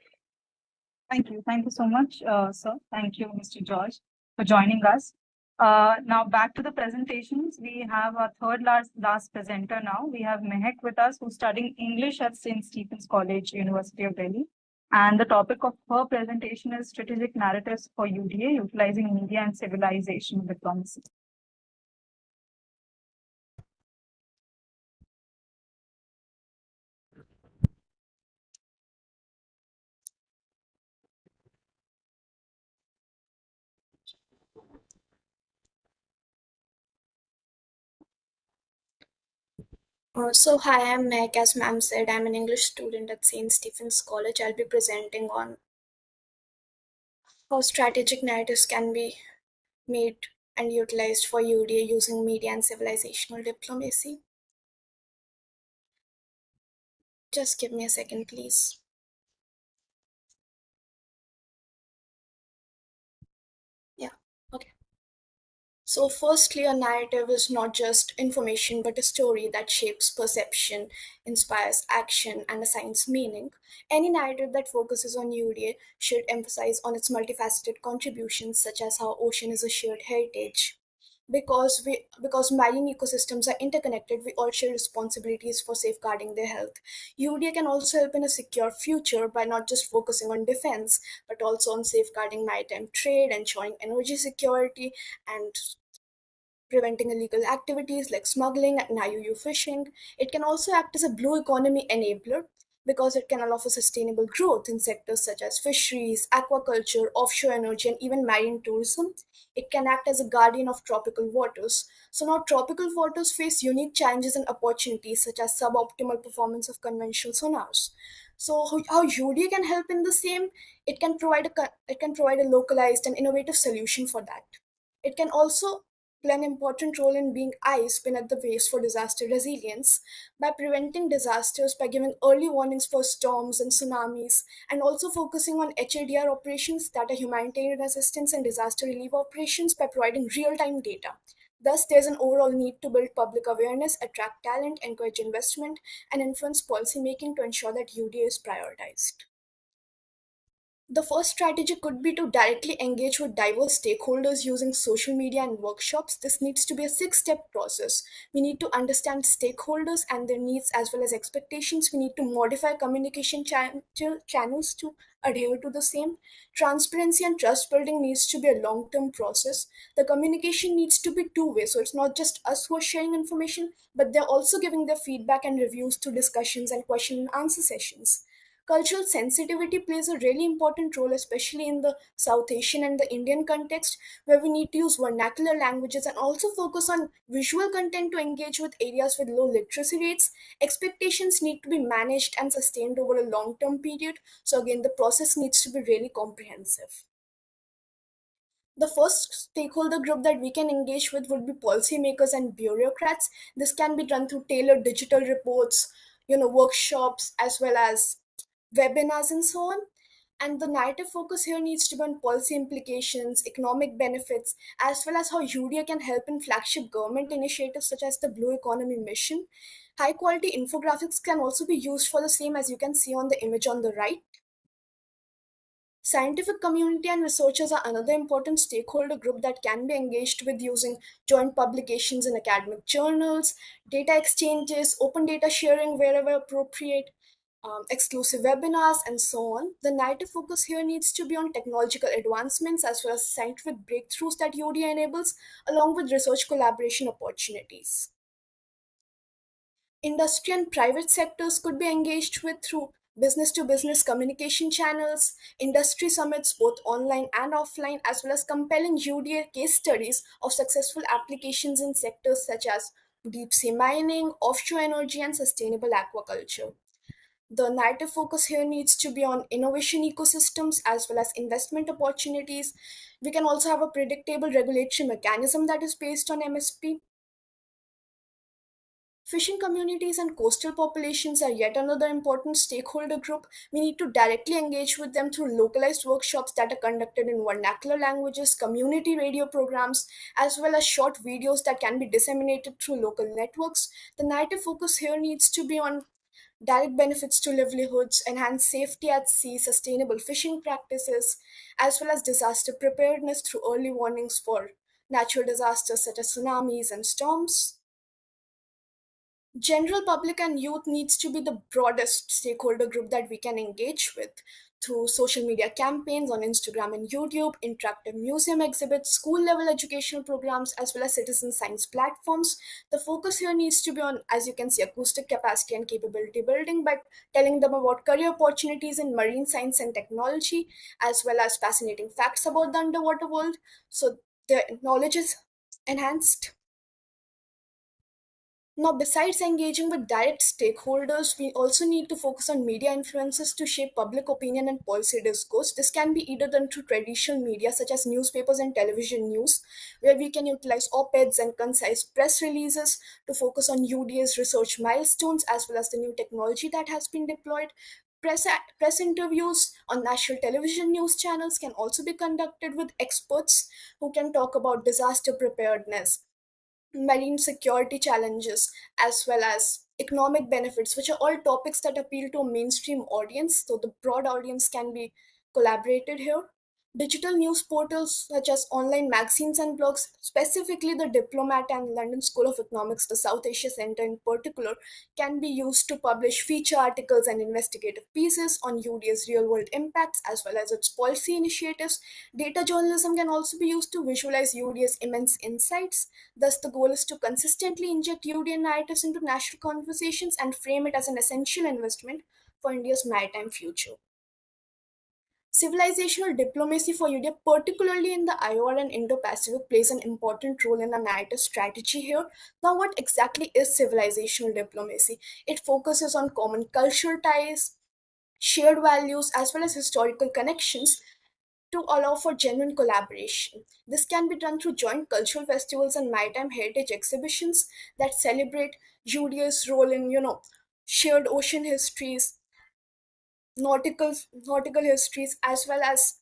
Thank you. Thank you so much, sir. Thank you, Mr. George, for joining us. Now back to the presentations. We have our third last presenter now. We have Mehak with us, who's studying English at St. Stephen's College, University of Delhi. And the topic of her presentation is Strategic Narratives for UDA, Utilizing Media and Civilizational Diplomacy. Hi, I'm Meg. As ma'am said, I'm an English student at St. Stephen's College. I'll be presenting on how strategic narratives can be made and utilized for UDA using media and civilizational diplomacy. Just give me a second, please. Yeah, okay. So, firstly, a narrative is not just information but a story that shapes perception, inspires action, and assigns meaning. Any narrative that focuses on UDA should emphasize on its multifaceted contributions, such as how ocean is a shared heritage. Because marine ecosystems are interconnected, we all share responsibilities for safeguarding their health. UDA can also help in a secure future by not just focusing on defense, but also on safeguarding maritime trade, ensuring energy security, and preventing illegal activities like smuggling and IUU fishing. It can also act as a blue economy enabler because it can allow for sustainable growth in sectors such as fisheries, aquaculture, offshore energy, and even marine tourism. It can act as a guardian of tropical waters. So now tropical waters face unique challenges and opportunities such as suboptimal performance of conventional sonars. So how UDA can help in the same? It can provide a localized and innovative solution for that. It can also play an important role in being eyes pin at the base for disaster resilience by preventing disasters by giving early warnings for storms and tsunamis, and also focusing on HADR operations, that are humanitarian assistance and disaster relief operations, by providing real-time data. Thus, there's an overall need to build public awareness, attract talent, encourage investment, and influence policymaking to ensure that UDA is prioritized. The first strategy could be to directly engage with diverse stakeholders using social media and workshops. This needs to be a 6-step process. We need to understand stakeholders and their needs as well as expectations. We need to modify communication channels to adhere to the same. Transparency and trust building needs to be a long-term process. The communication needs to be two-way, so it's not just us who are sharing information, but they're also giving their feedback and reviews through discussions and question and answer sessions. Cultural sensitivity plays a really important role, especially in the South Asian and the Indian context, where we need to use vernacular languages and also focus on visual content to engage with areas with low literacy rates. Expectations need to be managed and sustained over a long term period. So, again, the process needs to be really comprehensive. The first stakeholder group that we can engage with would be policymakers and bureaucrats. This can be done through tailored digital reports, workshops, as well as webinars and so on. And the narrative focus here needs to be on policy implications, economic benefits, as well as how UDA can help in flagship government initiatives such as the Blue Economy Mission. High quality infographics can also be used for the same, as you can see on the image on the right. Scientific community and researchers are another important stakeholder group that can be engaged with using joint publications in academic journals, data exchanges, open data sharing wherever appropriate, exclusive webinars, and so on. The narrative focus here needs to be on technological advancements as well as scientific breakthroughs that UDA enables, along with research collaboration opportunities. Industry and private sectors could be engaged with through business to business communication channels, industry summits, both online and offline, as well as compelling UDA case studies of successful applications in sectors such as deep sea mining, offshore energy, and sustainable aquaculture. The narrative focus here needs to be on innovation ecosystems as well as investment opportunities. We can also have a predictable regulatory mechanism that is based on MSP. Fishing communities and coastal populations are yet another important stakeholder group. We need to directly engage with them through localized workshops that are conducted in vernacular languages, community radio programs, as well as short videos that can be disseminated through local networks. The narrative focus here needs to be on direct benefits to livelihoods, enhanced safety at sea, sustainable fishing practices, as well as disaster preparedness through early warnings for natural disasters such as tsunamis and storms. General public and youth needs to be the broadest stakeholder group that we can engage with through social media campaigns on Instagram and YouTube, interactive museum exhibits, school level educational programs, as well as citizen science platforms. The focus here needs to be on, as you can see, acoustic capacity and capability building by telling them about career opportunities in marine science and technology, as well as fascinating facts about the underwater world, so their knowledge is enhanced. Now, besides engaging with direct stakeholders, we also need to focus on media influences to shape public opinion and policy discourse. This can be either done through traditional media such as newspapers and television news, where we can utilize op-eds and concise press releases to focus on UDA's research milestones as well as the new technology that has been deployed. Press interviews on national television news channels can also be conducted with experts who can talk about disaster preparedness, marine security challenges, as well as economic benefits, which are all topics that appeal to a mainstream audience, so the broad audience can be collaborated here. Digital news portals such as online magazines and blogs, specifically the Diplomat and London School of Economics, the South Asia Center in particular, can be used to publish feature articles and investigative pieces on UDA's real world impacts as well as its policy initiatives. Data journalism can also be used to visualize UDA's immense insights. Thus, the goal is to consistently inject UDA narratives into national conversations and frame it as an essential investment for India's maritime future. Civilizational diplomacy for UDA, particularly in the IOR and Indo-Pacific, plays an important role in a narrative strategy here. Now, what exactly is civilizational diplomacy? It focuses on common cultural ties, shared values, as well as historical connections to allow for genuine collaboration. This can be done through joint cultural festivals and maritime heritage exhibitions that celebrate UDA's role in, shared ocean histories, nautical histories, as well as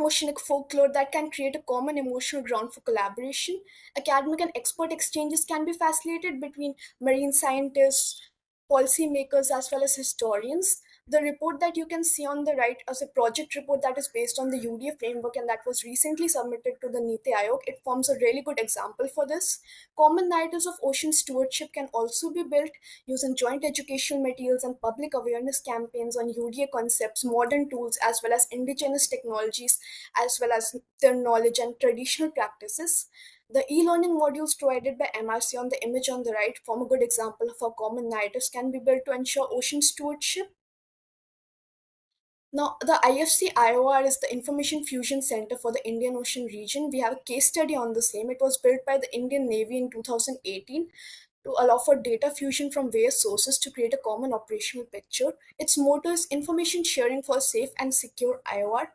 oceanic folklore that can create a common emotional ground for collaboration. Academic and expert exchanges can be facilitated between marine scientists, policymakers, as well as historians. The report that you can see on the right is a project report that is based on the UDA framework and that was recently submitted to the Niti Aayog. It forms a really good example for this. Common narratives of ocean stewardship can also be built using joint educational materials and public awareness campaigns on UDA concepts, modern tools, as well as indigenous technologies, as well as their knowledge and traditional practices. The e-learning modules provided by MRC on the image on the right form a good example of how common narratives can be built to ensure ocean stewardship. Now, the IFC IOR is the Information Fusion Center for the Indian Ocean region. We have a case study on the same. It was built by the Indian Navy in 2018 to allow for data fusion from various sources to create a common operational picture. Its motto is information sharing for safe and secure IOR.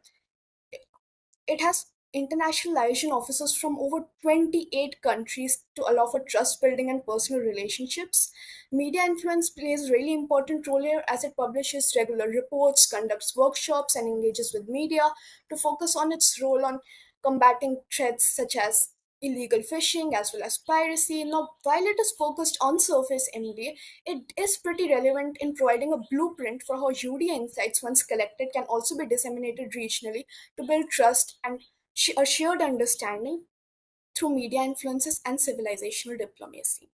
It has international liaison officers from over 28 countries to allow for trust building and personal relationships. Media influence plays a really important role here as it publishes regular reports, conducts workshops, and engages with media to focus on its role on combating threats such as illegal fishing as well as piracy. Now, while it is focused on surface MBA, it is pretty relevant in providing a blueprint for how UDA insights, once collected, can also be disseminated regionally to build trust and a shared understanding through media influences and civilizational diplomacy.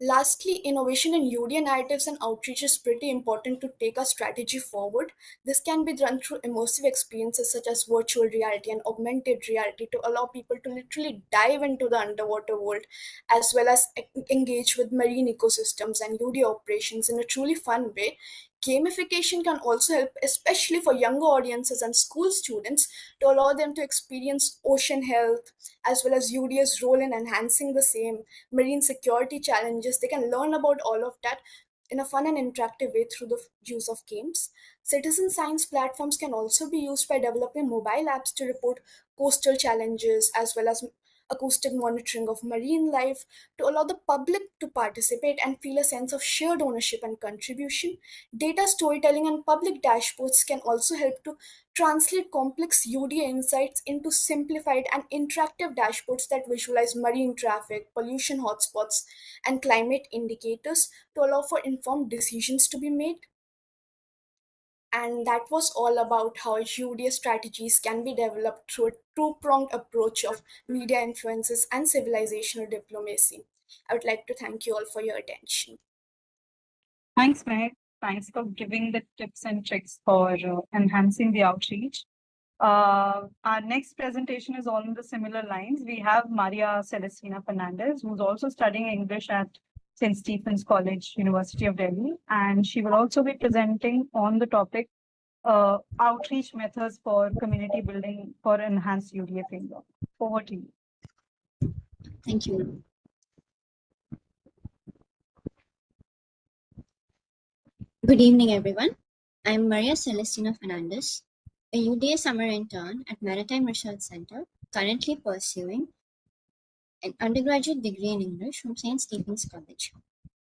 Lastly, innovation in UDA narratives and outreach is pretty important to take a strategy forward. This can be done through immersive experiences such as virtual reality and augmented reality to allow people to literally dive into the underwater world as well as engage with marine ecosystems and UDA operations in a truly fun way. Gamification can also help, especially for younger audiences and school students, to allow them to experience ocean health as well as UDA's role in enhancing the same, marine security challenges. They can learn about all of that in a fun and interactive way through the use of games. Citizen science platforms can also be used by developing mobile apps to report coastal challenges as well as acoustic monitoring of marine life to allow the public to participate and feel a sense of shared ownership and contribution. Data storytelling and public dashboards can also help to translate complex UDA insights into simplified and interactive dashboards that visualize marine traffic, pollution hotspots, and climate indicators to allow for informed decisions to be made. And that was all about how UDA strategies can be developed through a two-pronged approach of media influences and civilizational diplomacy. I would like to thank you all for your attention. Thanks, Meg. Thanks for giving the tips and tricks for enhancing the outreach. Our next presentation is on the similar lines. We have Maria Celestina Fernandez, who's also studying English at St. Stephen's College, University of Delhi, and she will also be presenting on the topic outreach methods for community building for enhanced UDA framework. Over to you. Thank you. Good evening, everyone. I'm Maria Celestina Fernandez, a UDA Summer Intern at Maritime Research Center, currently pursuing an undergraduate degree in English from St. Stephen's College.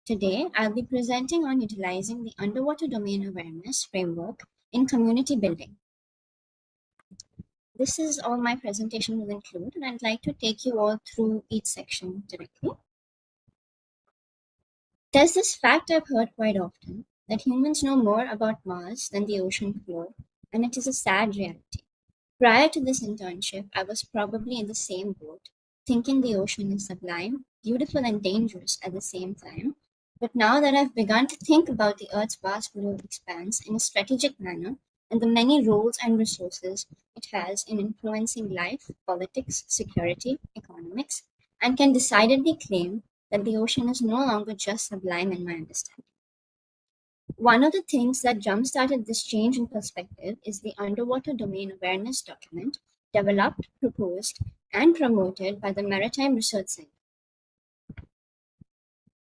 Today, I'll be presenting on utilizing the underwater domain awareness framework in community building. This is all my presentation will include, and I'd like to take you all through each section directly. There's this fact I've heard quite often, that humans know more about Mars than the ocean floor, and it is a sad reality. Prior to this internship, I was probably in the same boat, thinking the ocean is sublime, beautiful and dangerous at the same time. But now that I've begun to think about the Earth's vast blue expanse in a strategic manner, and the many roles and resources it has in influencing life, politics, security, economics, and can decidedly claim that the ocean is no longer just sublime in my understanding. One of the things that jump-started this change in perspective is the Underwater Domain Awareness document developed, proposed, and promoted by the Maritime Research Center.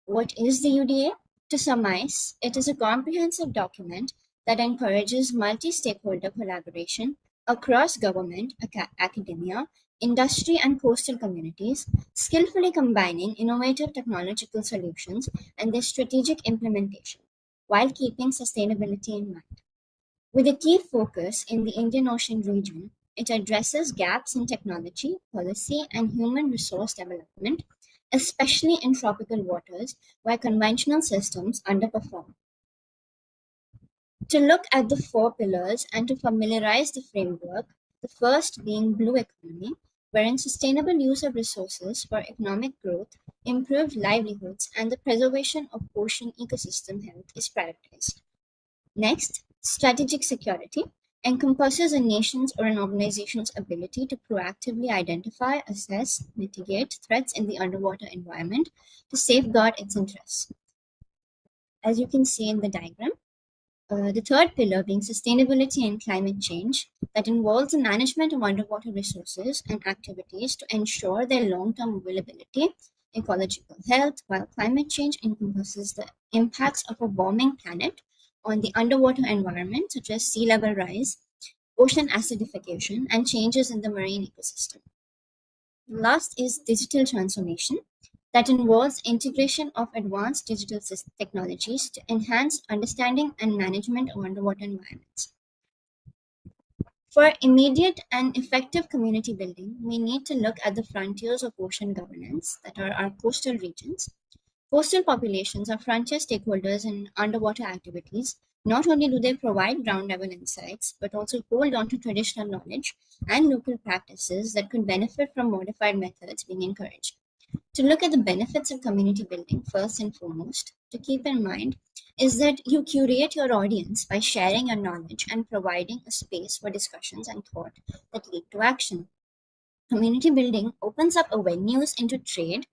What is the UDA? To surmise, it is a comprehensive document that encourages multi-stakeholder collaboration across government, academia, industry, and coastal communities, skillfully combining innovative technological solutions and their strategic implementation, while keeping sustainability in mind. With a key focus in the Indian Ocean region, it addresses gaps in technology, policy, and human resource development, especially in tropical waters where conventional systems underperform. To look at the 4 pillars and to familiarize the framework, the first being blue economy, wherein sustainable use of resources for economic growth, improved livelihoods, and the preservation of ocean ecosystem health is prioritized. Next, strategic security encompasses a nation's or an organization's ability to proactively identify, assess, mitigate threats in the underwater environment to safeguard its interests. As you can see in the diagram, the third pillar being sustainability and climate change, that involves the management of underwater resources and activities to ensure their long-term availability, ecological health, while climate change encompasses the impacts of a warming planet on the underwater environment, such as sea level rise, ocean acidification, and changes in the marine ecosystem. Last is digital transformation, that involves integration of advanced digital technologies to enhance understanding and management of underwater environments. For immediate and effective community building, we need to look at the frontiers of ocean governance, that are our coastal regions. Coastal populations are frontier stakeholders in underwater activities. Not only do they provide ground-level insights, but also hold on to traditional knowledge and local practices that could benefit from modified methods being encouraged. To look at the benefits of community building, first and foremost, to keep in mind is that you curate your audience by sharing your knowledge and providing a space for discussions and thought that lead to action. Community building opens up avenues into trade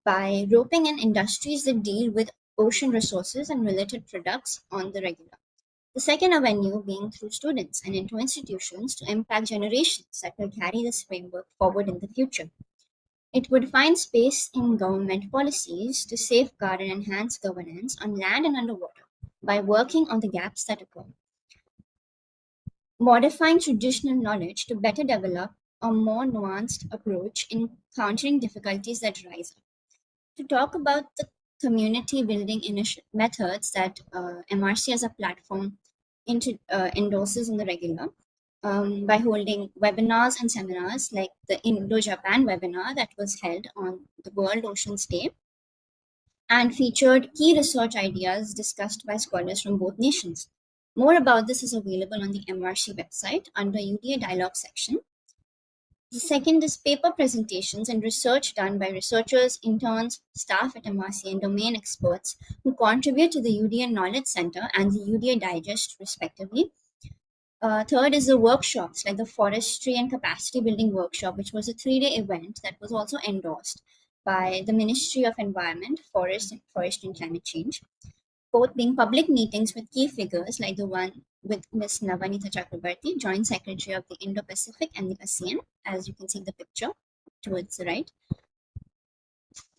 by roping in industries that deal with ocean resources and related products on the regular. The second avenue being through students and into institutions to impact generations that will carry this framework forward in the future. It would find space in government policies to safeguard and enhance governance on land and underwater by working on the gaps that occur, modifying traditional knowledge to better develop a more nuanced approach in countering difficulties that rise up. To talk about the community building methods that MRC as a platform endorses in the regular, by holding webinars and seminars like the Indo-Japan webinar that was held on the World Oceans Day and featured key research ideas discussed by scholars from both nations. More about this is available on the MRC website under UDA Dialogue section. The second is paper presentations and research done by researchers, interns, staff at MRC, and domain experts who contribute to the UDA Knowledge Center and the UDA Digest, respectively. Third is the workshops, like the Forestry and Capacity Building Workshop, which was a 3-day event that was also endorsed by the Ministry of Environment, Forest and Climate Change. Fourth being public meetings with key figures, like the one with Ms. Navanita Chakrabarti, Joint Secretary of the Indo-Pacific and the ASEAN, as you can see in the picture towards the right.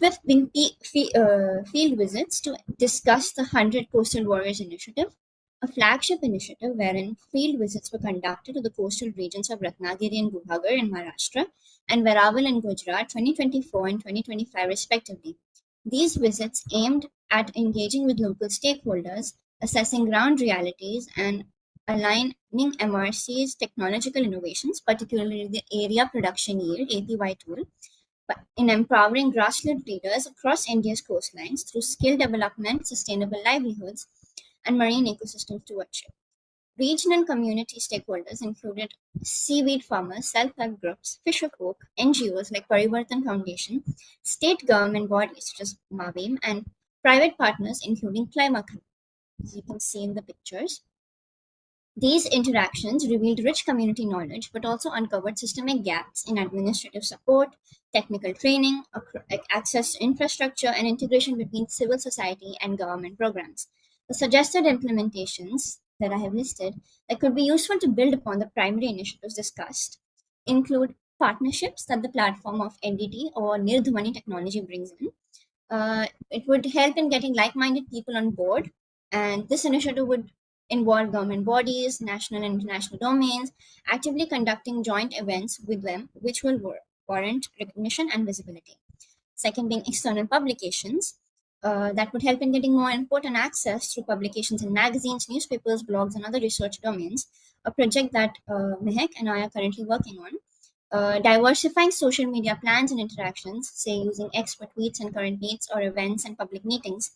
Fifth being field visits to discuss the 100 Coastal Warriors Initiative, a flagship initiative wherein field visits were conducted to the coastal regions of Ratnagiri and Guhagar in Maharashtra and Veraval in Gujarat 2024 and 2025 respectively. These visits aimed at engaging with local stakeholders, assessing ground realities, and aligning MRC's technological innovations, particularly the Area Production Yield (APY) tool, in empowering grassroots leaders across India's coastlines through skill development, sustainable livelihoods, and marine ecosystem stewardship. Regional and community stakeholders included seaweed farmers, self-help groups, fisher folk, NGOs like Parivartan Foundation, state government bodies such as Mavim, and private partners including Climacan, as you can see in the pictures. These interactions revealed rich community knowledge, but also uncovered systemic gaps in administrative support, technical training, access to infrastructure, and integration between civil society and government programs. The suggested implementations that I have listed that could be useful to build upon the primary initiatives discussed include partnerships that the platform of NDT or Nirdhwani technology brings in. It would help in getting like-minded people on board, and this initiative would involve government bodies, national and international domains, actively conducting joint events with them, which will warrant recognition and visibility. Second being external publications, that would help in getting more input and access through publications in magazines, newspapers, blogs, and other research domains, a project that Mehek and I are currently working on. Diversifying social media plans and interactions, say using expert tweets and current needs or events and public meetings,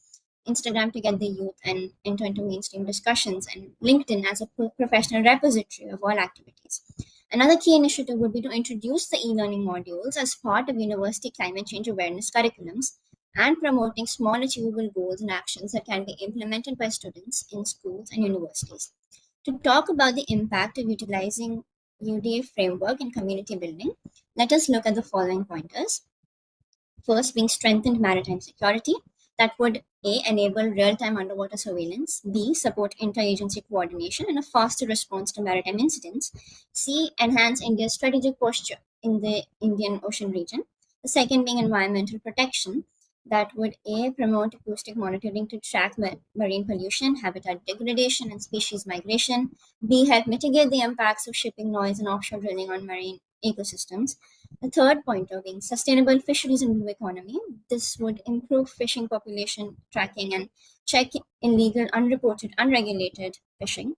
Instagram to get the youth and enter into mainstream discussions, and LinkedIn as a professional repository of all activities. Another key initiative would be to introduce the e-learning modules as part of university climate change awareness curriculums and promoting small achievable goals and actions that can be implemented by students in schools and universities. To talk about the impact of utilizing UDA framework in community building, let us look at the following pointers. First being strengthened maritime security, that would A, enable real-time underwater surveillance, B, support interagency coordination and a faster response to maritime incidents, C, enhance India's strategic posture in the Indian Ocean region. The second being environmental protection, that would A, promote acoustic monitoring to track marine pollution, habitat degradation, and species migration, B, help mitigate the impacts of shipping noise and offshore drilling on marine ecosystems. The third pointer being sustainable fisheries and blue economy. This would improve fishing population tracking and check illegal, unreported, unregulated fishing.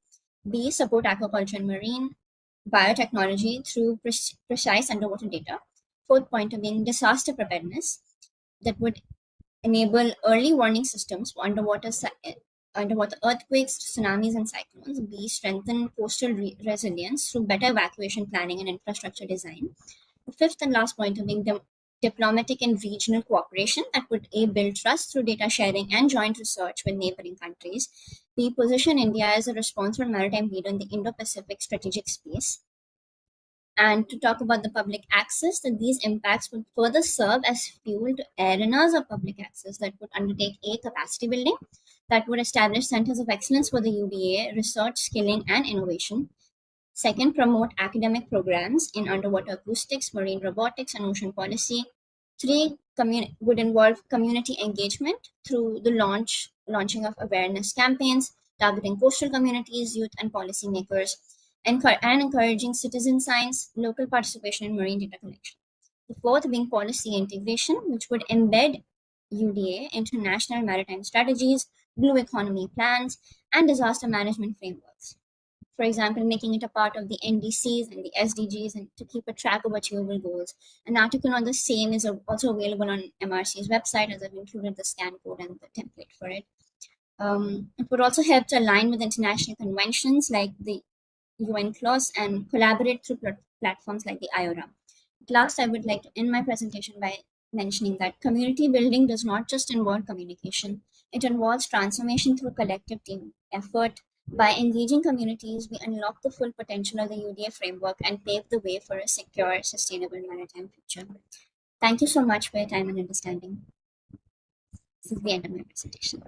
B, support aquaculture and marine biotechnology through precise underwater data. Fourth pointer being disaster preparedness, that would enable early warning systems for underwater earthquakes, tsunamis, and cyclones. B, strengthen coastal resilience through better evacuation planning and infrastructure design. The fifth and last point being diplomatic and regional cooperation, that would A, build trust through data sharing and joint research with neighboring countries. B, position India as a responsible maritime leader in the Indo-Pacific strategic space. and to talk about the public access, that these impacts would further serve as fuel to arenas of public access that would undertake a capacity building, that would establish centers of excellence for the UDA, research, skilling, and innovation. Second, promote academic programs in underwater acoustics, marine robotics, and ocean policy. Three, would involve community engagement through the launching of awareness campaigns targeting coastal communities, youth, and policymakers, and encouraging citizen science, local participation in marine data collection. The fourth being policy integration, which would embed UDA into national maritime strategies, blue economy plans, and disaster management frameworks. For example, making it a part of the NDCs and the SDGs and to keep a track of achievable goals. An article on the same is also available on MRC's website, as I've included the scan code and the template for it. It would also help to align with international conventions like the UNCLOS and collaborate through platforms like the IORA. Last, I would like to end my presentation by mentioning that community building does not just involve communication, it involves transformation through collective team effort. By engaging communities, we unlock the full potential of the UDA framework and pave the way for a secure, sustainable maritime future. Thank you so much for your time and understanding. This is the end of my presentation.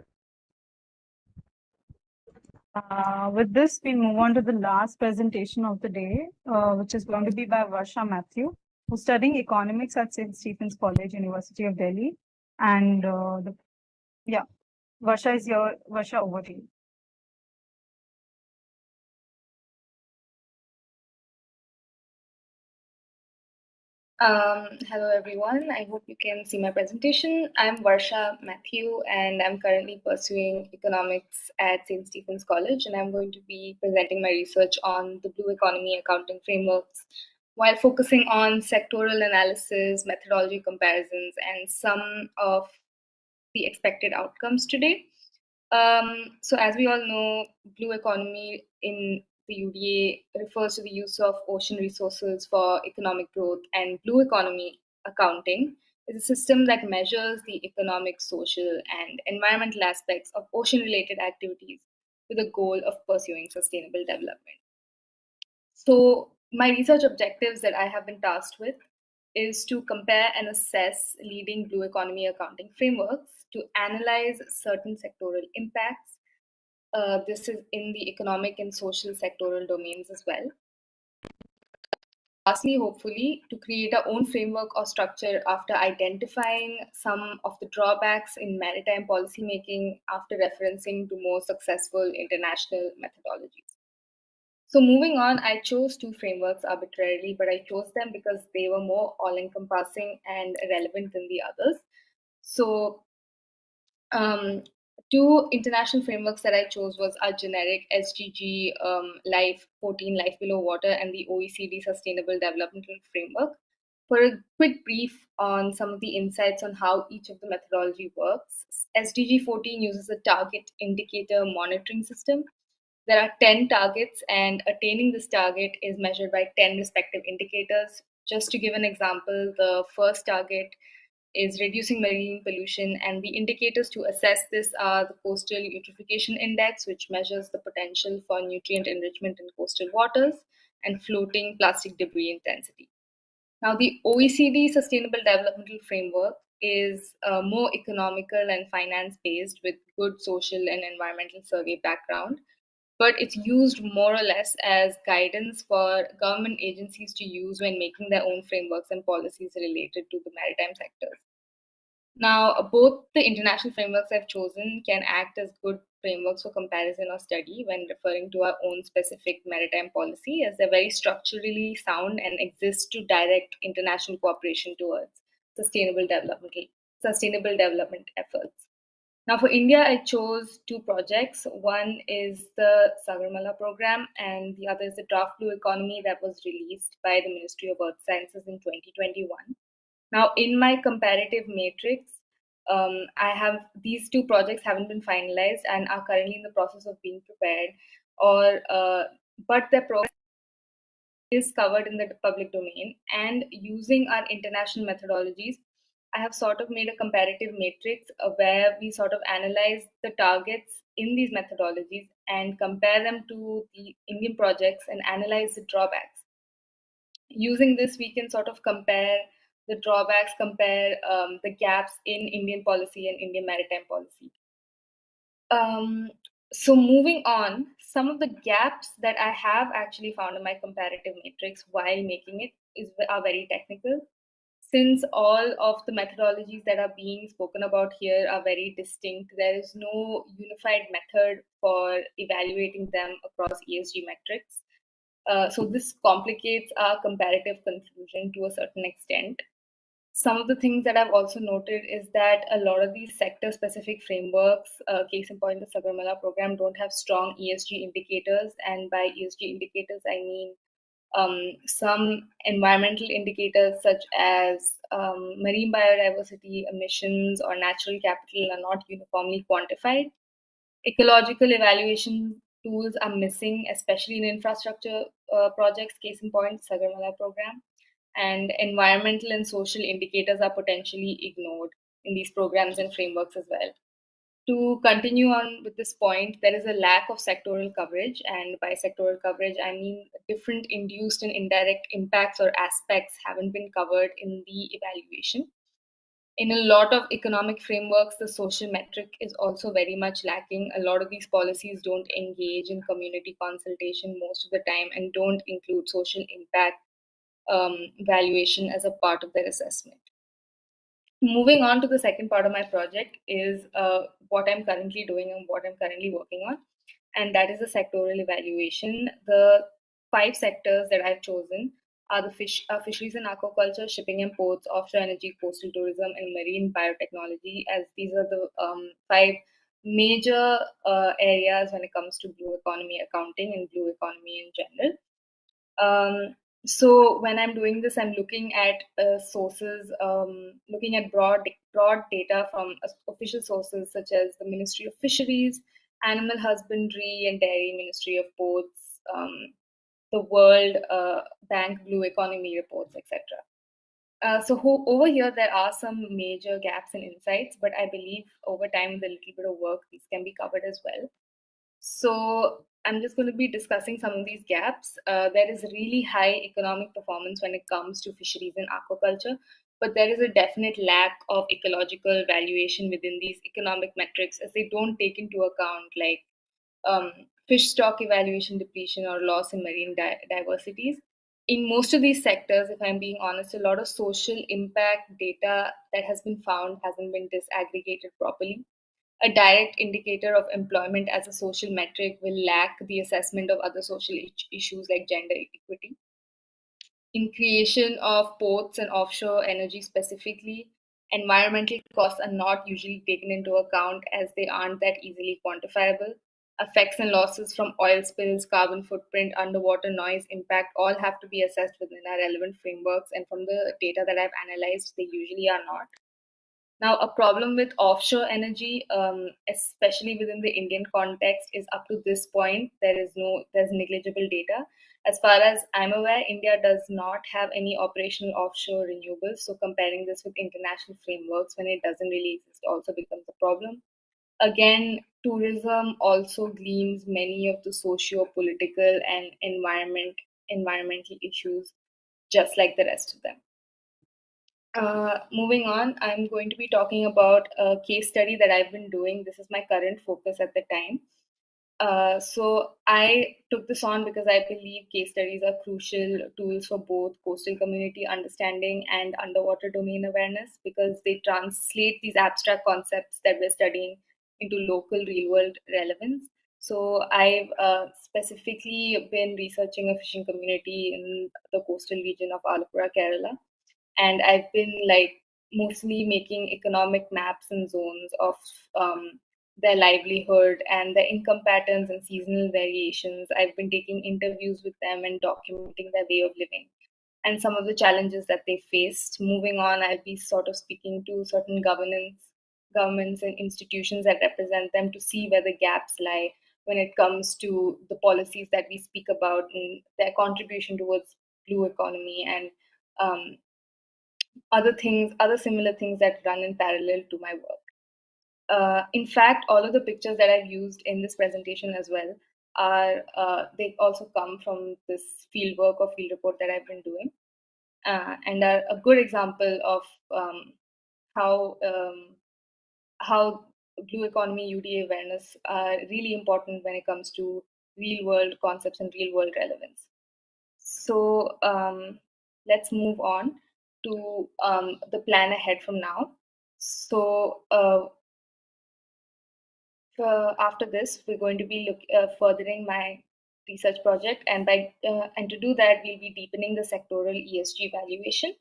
With this, we move on to the last presentation of the day, which is going to be by Varsha Matthew, who's studying economics at St. Stephen's College, University of Delhi. And Varsha is here. Varsha, over to you. Hello everyone, I hope you can see my presentation. I'm Varsha Matthew and I'm currently pursuing economics at St. Stephen's College, and I'm going to be presenting my research on the blue economy accounting frameworks while focusing on sectoral analysis, methodology comparisons, and some of the expected outcomes today. So as we all know, blue economy in the UDA refers to the use of ocean resources for economic growth, and blue economy accounting is a system that measures the economic, social, and environmental aspects of ocean-related activities with the goal of pursuing sustainable development. So my research objectives that I have been tasked with is to compare and assess leading blue economy accounting frameworks to analyze certain sectoral impacts. This is in the economic and social sectoral domains as well. Lastly, hopefully, to create our own framework or structure after identifying some of the drawbacks in maritime policymaking after referencing to more successful international methodologies. So moving on, I chose two frameworks arbitrarily, but I chose them because they were more all-encompassing and relevant than the others. So two international frameworks that I chose was our generic SDG Life 14 Life Below Water and the OECD Sustainable Developmental Framework. For a quick brief on some of the insights on how each of the methodology works, SDG 14 uses a target indicator monitoring system. There are 10 targets, and attaining this target is measured by 10 respective indicators. Just to give an example, the first target is reducing marine pollution, and the indicators to assess this are the Coastal Eutrophication Index, which measures the potential for nutrient enrichment in coastal waters, and floating plastic debris intensity. Now, the OECD Sustainable Developmental Framework is more economical and finance-based with good social and environmental survey background, but it's used more or less as guidance for government agencies to use when making their own frameworks and policies related to the maritime sectors. Now, both the international frameworks I've chosen can act as good frameworks for comparison or study when referring to our own specific maritime policy, as they're very structurally sound and exist to direct international cooperation towards sustainable development efforts. Now, for India, I chose two projects. One is the Sagarmala program, and the other is the Draft Blue Economy that was released by the Ministry of Earth Sciences in 2021. Now, in my comparative matrix, I have these two projects haven't been finalized and are currently in the process of being prepared, but their progress is covered in the public domain. And using our international methodologies, I have sort of made a comparative matrix where we sort of analyze the targets in these methodologies and compare them to the Indian projects and analyze the drawbacks. Using this, we can sort of compare the drawbacks, compare the gaps in Indian policy and Indian maritime policy. So moving on, some of the gaps that I have actually found in my comparative matrix while making it are very technical. Since all of the methodologies that are being spoken about here are very distinct, there is no unified method for evaluating them across ESG metrics. So this complicates our comparative conclusion to a certain extent. Some of the things that I've also noted is that a lot of these sector-specific frameworks, case in point, the Sagarmala program, don't have strong ESG indicators. And by ESG indicators, I mean some environmental indicators such as marine biodiversity, emissions, or natural capital are not uniformly quantified. Ecological evaluation tools are missing, especially in infrastructure projects, case in point, Sagarmala program. And environmental and social indicators are potentially ignored in these programs and frameworks as well. To continue on with this point, there is a lack of sectoral coverage, and by sectoral coverage, I mean different induced and indirect impacts or aspects haven't been covered in the evaluation. In a lot of economic frameworks, the social metric is also very much lacking. A lot of these policies don't engage in community consultation most of the time and don't include social impact valuation as a part of their assessment. Moving on to the second part of my project is what I'm currently doing and what I'm currently working on, and that is the sectoral evaluation. The 5 sectors that I've chosen are the fisheries and aquaculture, shipping and ports, offshore energy, coastal tourism, and marine biotechnology, as these are the 5 major areas when it comes to blue economy accounting and blue economy in general. So when I'm doing this, I'm looking at sources, looking at broad data from official sources such as the Ministry of Fisheries, Animal Husbandry and Dairy, Ministry of Ports, the World Bank Blue Economy reports, etc. So over here, there are some major gaps and insights, but I believe over time, with a little bit of work, these can be covered as well. So I'm just going to be discussing some of these gaps. There is really high economic performance when it comes to fisheries and aquaculture, but there is a definite lack of ecological valuation within these economic metrics, as they don't take into account like fish stock evaluation depletion or loss in marine diversities. In most of these sectors, if I'm being honest, a lot of social impact data that has been found hasn't been disaggregated properly. A direct indicator of employment as a social metric will lack the assessment of other social issues like gender equity. In creation of ports and offshore energy specifically, environmental costs are not usually taken into account as they aren't that easily quantifiable. Effects and losses from oil spills, carbon footprint, underwater noise impact all have to be assessed within our relevant frameworks, and from the data that I've analyzed, they usually are not. Now, a problem with offshore energy, especially within the Indian context, is up to this point, there's negligible data. As far as I'm aware, India does not have any operational offshore renewables. So comparing this with international frameworks when it doesn't really exist also becomes a problem. Again, tourism also gleans many of the socio-political and environmental issues, just like the rest of them. Moving on, I'm going to be talking about a case study that I've been doing. This is my current focus at the time. So I took this on because I believe case studies are crucial tools for both coastal community understanding and underwater domain awareness, because they translate these abstract concepts that we're studying into local real world relevance. So I've specifically been researching a fishing community in the coastal region of Alapura, Kerala. And I've been like mostly making economic maps and zones of their livelihood and their income patterns and seasonal variations. I've been taking interviews with them and documenting their way of living and some of the challenges that they faced. Moving on, I'll be sort of speaking to certain governments and institutions that represent them to see where the gaps lie when it comes to the policies that we speak about and their contribution towards blue economy and other similar things that run in parallel to my work. In fact, all of the pictures that I've used in this presentation as well they also come from this field work or field report that I've been doing, and are a good example of how blue economy UDA awareness are really important when it comes to real world concepts and real world relevance. So let's move on to the plan ahead from now. So after this, we're going to be furthering my research project, and to do that, we'll be deepening the sectoral ESG evaluation.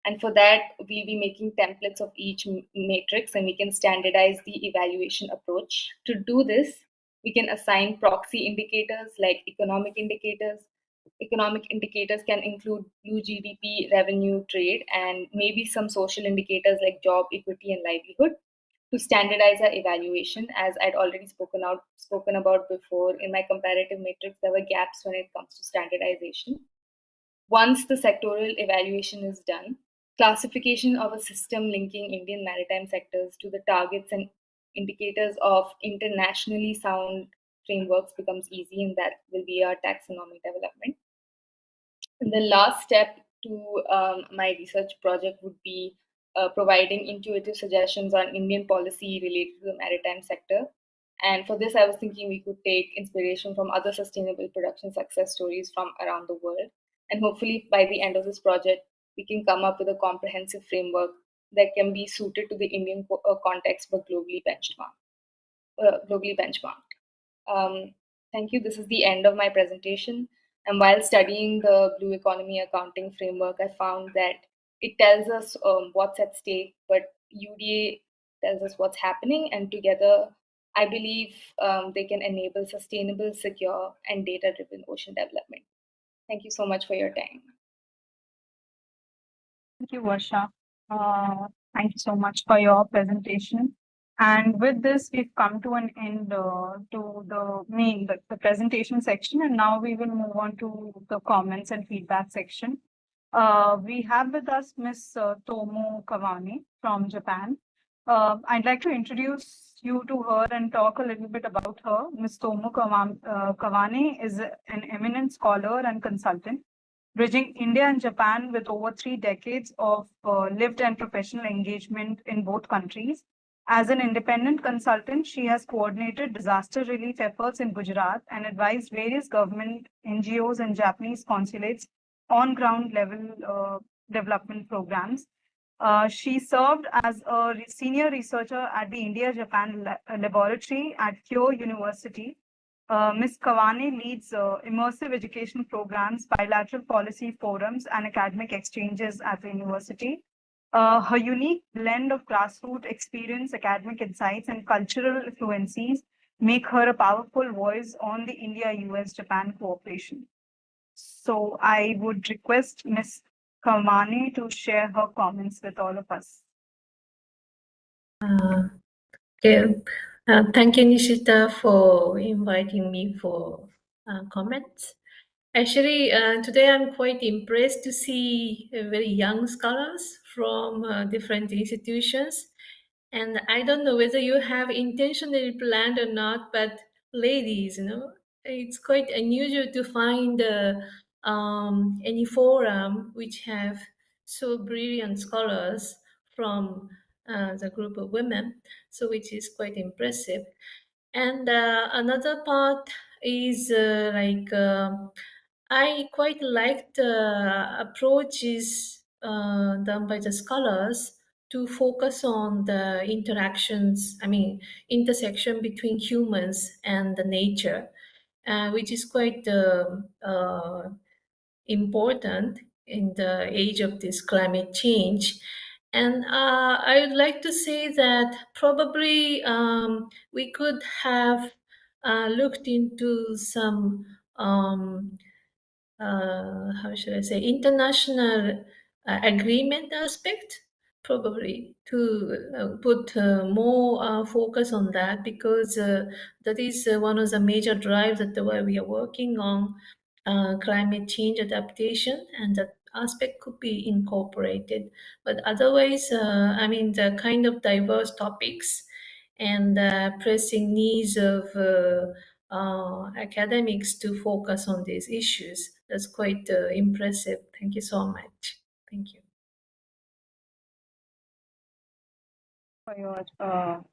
And for that, we'll be making templates of each matrix, and we can standardize the evaluation approach. To do this, we can assign proxy indicators like economic indicators. Economic indicators can include blue GDP, revenue, trade, and maybe some social indicators like job, equity, and livelihood. To standardize our evaluation, as I'd already spoken about before, in my comparative matrix, there were gaps when it comes to standardization. Once the sectoral evaluation is done, classification of a system linking Indian maritime sectors to the targets and indicators of internationally sound frameworks becomes easy, and that will be our taxonomic development. And the last step to my research project would be providing intuitive suggestions on Indian policy related to the maritime sector. And for this, I was thinking we could take inspiration from other sustainable production success stories from around the world. And hopefully, by the end of this project, we can come up with a comprehensive framework that can be suited to the Indian context but globally benchmarked. Thank you. This is the end of my presentation. And while studying the Blue Economy Accounting Framework, I found that it tells us what's at stake, but UDA tells us what's happening. And together, I believe they can enable sustainable, secure, and data-driven ocean development. Thank you so much for your time. Thank you, Varsha. Thank you so much for your presentation. And with this, we've come to an end to the presentation section, and now we will move on to the comments and feedback section. We have with us Ms. Tomo Kawane from Japan. I'd like to introduce you to her and talk a little bit about her. Ms. Tomo Kawane is an eminent scholar and consultant, bridging India and Japan with over 3 decades of lived and professional engagement in both countries. As an independent consultant, she has coordinated disaster relief efforts in Gujarat and advised various government, NGOs, and Japanese consulates on ground level development programs. She served as a senior researcher at the India-Japan laboratory at Kyoto University. Ms. Kawane leads immersive education programs, bilateral policy forums, and academic exchanges at the university. Her unique blend of grassroots experience, academic insights, and cultural fluencies make her a powerful voice on the India-US-Japan cooperation. So I would request Ms. Kawane to share her comments with all of us. Thank you, Nishita, for inviting me for comments. Actually, today I'm quite impressed to see very young scholars from different institutions. And I don't know whether you have intentionally planned or not, but ladies, it's quite unusual to find any forum which have so brilliant scholars from the group of women, so which is quite impressive. And another part is I quite like the approaches done by the scholars to focus on the intersection between humans and the nature, which is quite important in the age of this climate change. And I would like to say that probably we could have looked into some, how should I say, international agreement aspect, probably to put more focus on that, because that is one of the major drives that the way we are working on climate change adaptation, and that aspect could be incorporated. But otherwise, the kind of diverse topics and pressing needs of academics to focus on these issues. That's quite impressive. Thank you so much. Thank you. For your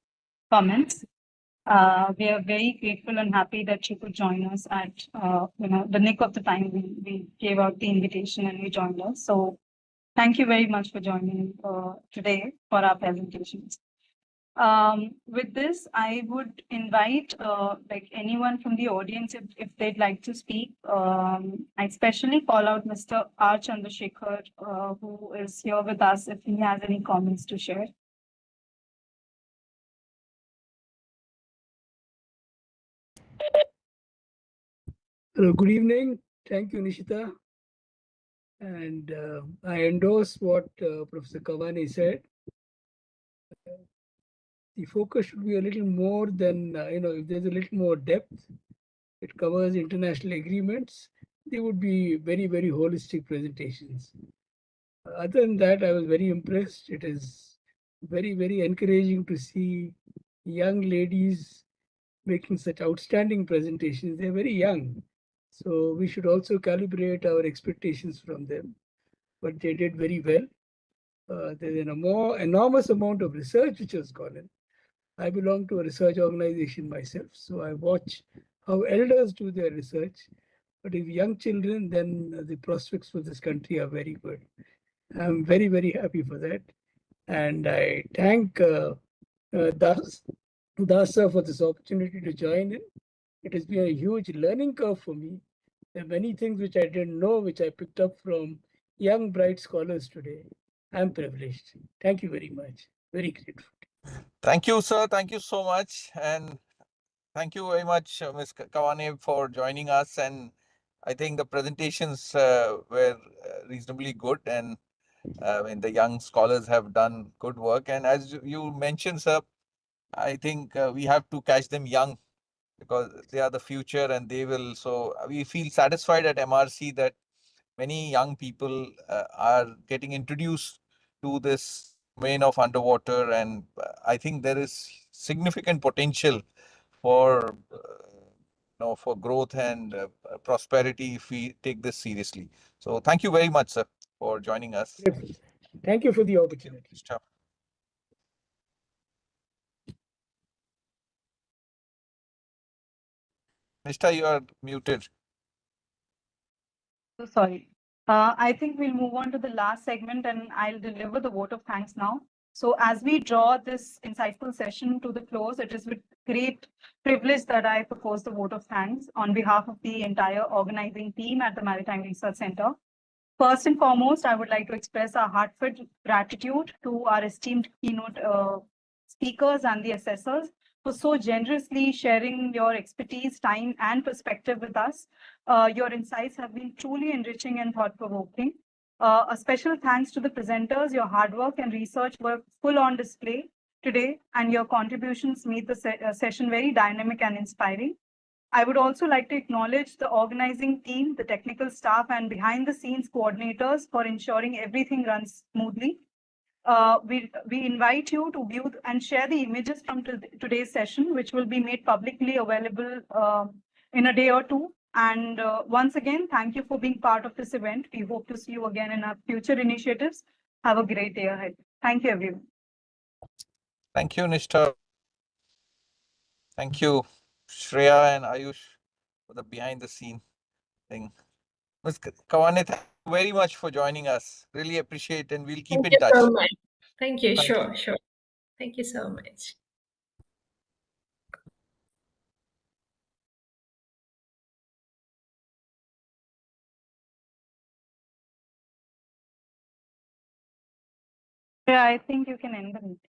comments. We are very grateful and happy that you could join us at the nick of the time we gave out the invitation and you joined us. So thank you very much for joining today for our presentations. With this, I would invite like anyone from the audience if they'd like to speak. I especially call out Mr. R. Chandrasekhar, who is here with us, if he has any comments to share. Hello, good evening. Thank you, Nishita. And I endorse what Professor Kavani said. The focus should be a little more than, if there's a little more depth, it covers international agreements, they would be very, very holistic presentations. Other than that, I was very impressed. It is very, very encouraging to see young ladies making such outstanding presentations. They're very young. So we should also calibrate our expectations from them. But they did very well. There's an enormous amount of research which has gone in. I belong to a research organization myself, so I watch how elders do their research. But if young children, then the prospects for this country are very good. I'm very, very happy for that. And I thank Das sir for this opportunity to join in. It has been a huge learning curve for me. There are many things which I didn't know, which I picked up from young, bright scholars today. I'm privileged. Thank you very much. Very grateful. Thank you, sir. Thank you so much. And thank you very much, Ms. Kawane, for joining us. And I think the presentations were reasonably good. And the young scholars have done good work. And as you mentioned, sir, I think we have to catch them young because they are the future and they will. So we feel satisfied at MRC that many young people are getting introduced to this domain of underwater. And I think there is significant potential for for growth and prosperity if we take this seriously. So thank you very much, sir, for joining us. Thank you for the opportunity. Sure. Mr. You are muted. So sorry. I think we'll move on to the last segment and I'll deliver the vote of thanks now. So as we draw this insightful session to the close, it is with great privilege that I propose the vote of thanks on behalf of the entire organizing team at the Maritime Research Center. First and foremost, I would like to express our heartfelt gratitude to our esteemed keynote speakers and the assessors for so generously sharing your expertise, time, and perspective with us. Your insights have been truly enriching and thought-provoking. A special thanks to the presenters. Your hard work and research were full on display today, and your contributions made the session very dynamic and inspiring. I would also like to acknowledge the organizing team, the technical staff, and behind-the-scenes coordinators for ensuring everything runs smoothly. We invite you to view and share the images from today's session, which will be made publicly available in a day or two. And once again, thank you for being part of this event. We hope to see you again in our future initiatives. Have a great day ahead. Thank you, everyone. Thank you, Nishtha. Thank you, Shreya and Ayush, for the behind-the-scene thing. Ms. Kawane, thank you very much for joining us. Really appreciate, and we'll keep in touch. Thank you so much. Thank you. Thank Sure, you. sure. Thank you so much. Yeah, I think you can end the meeting.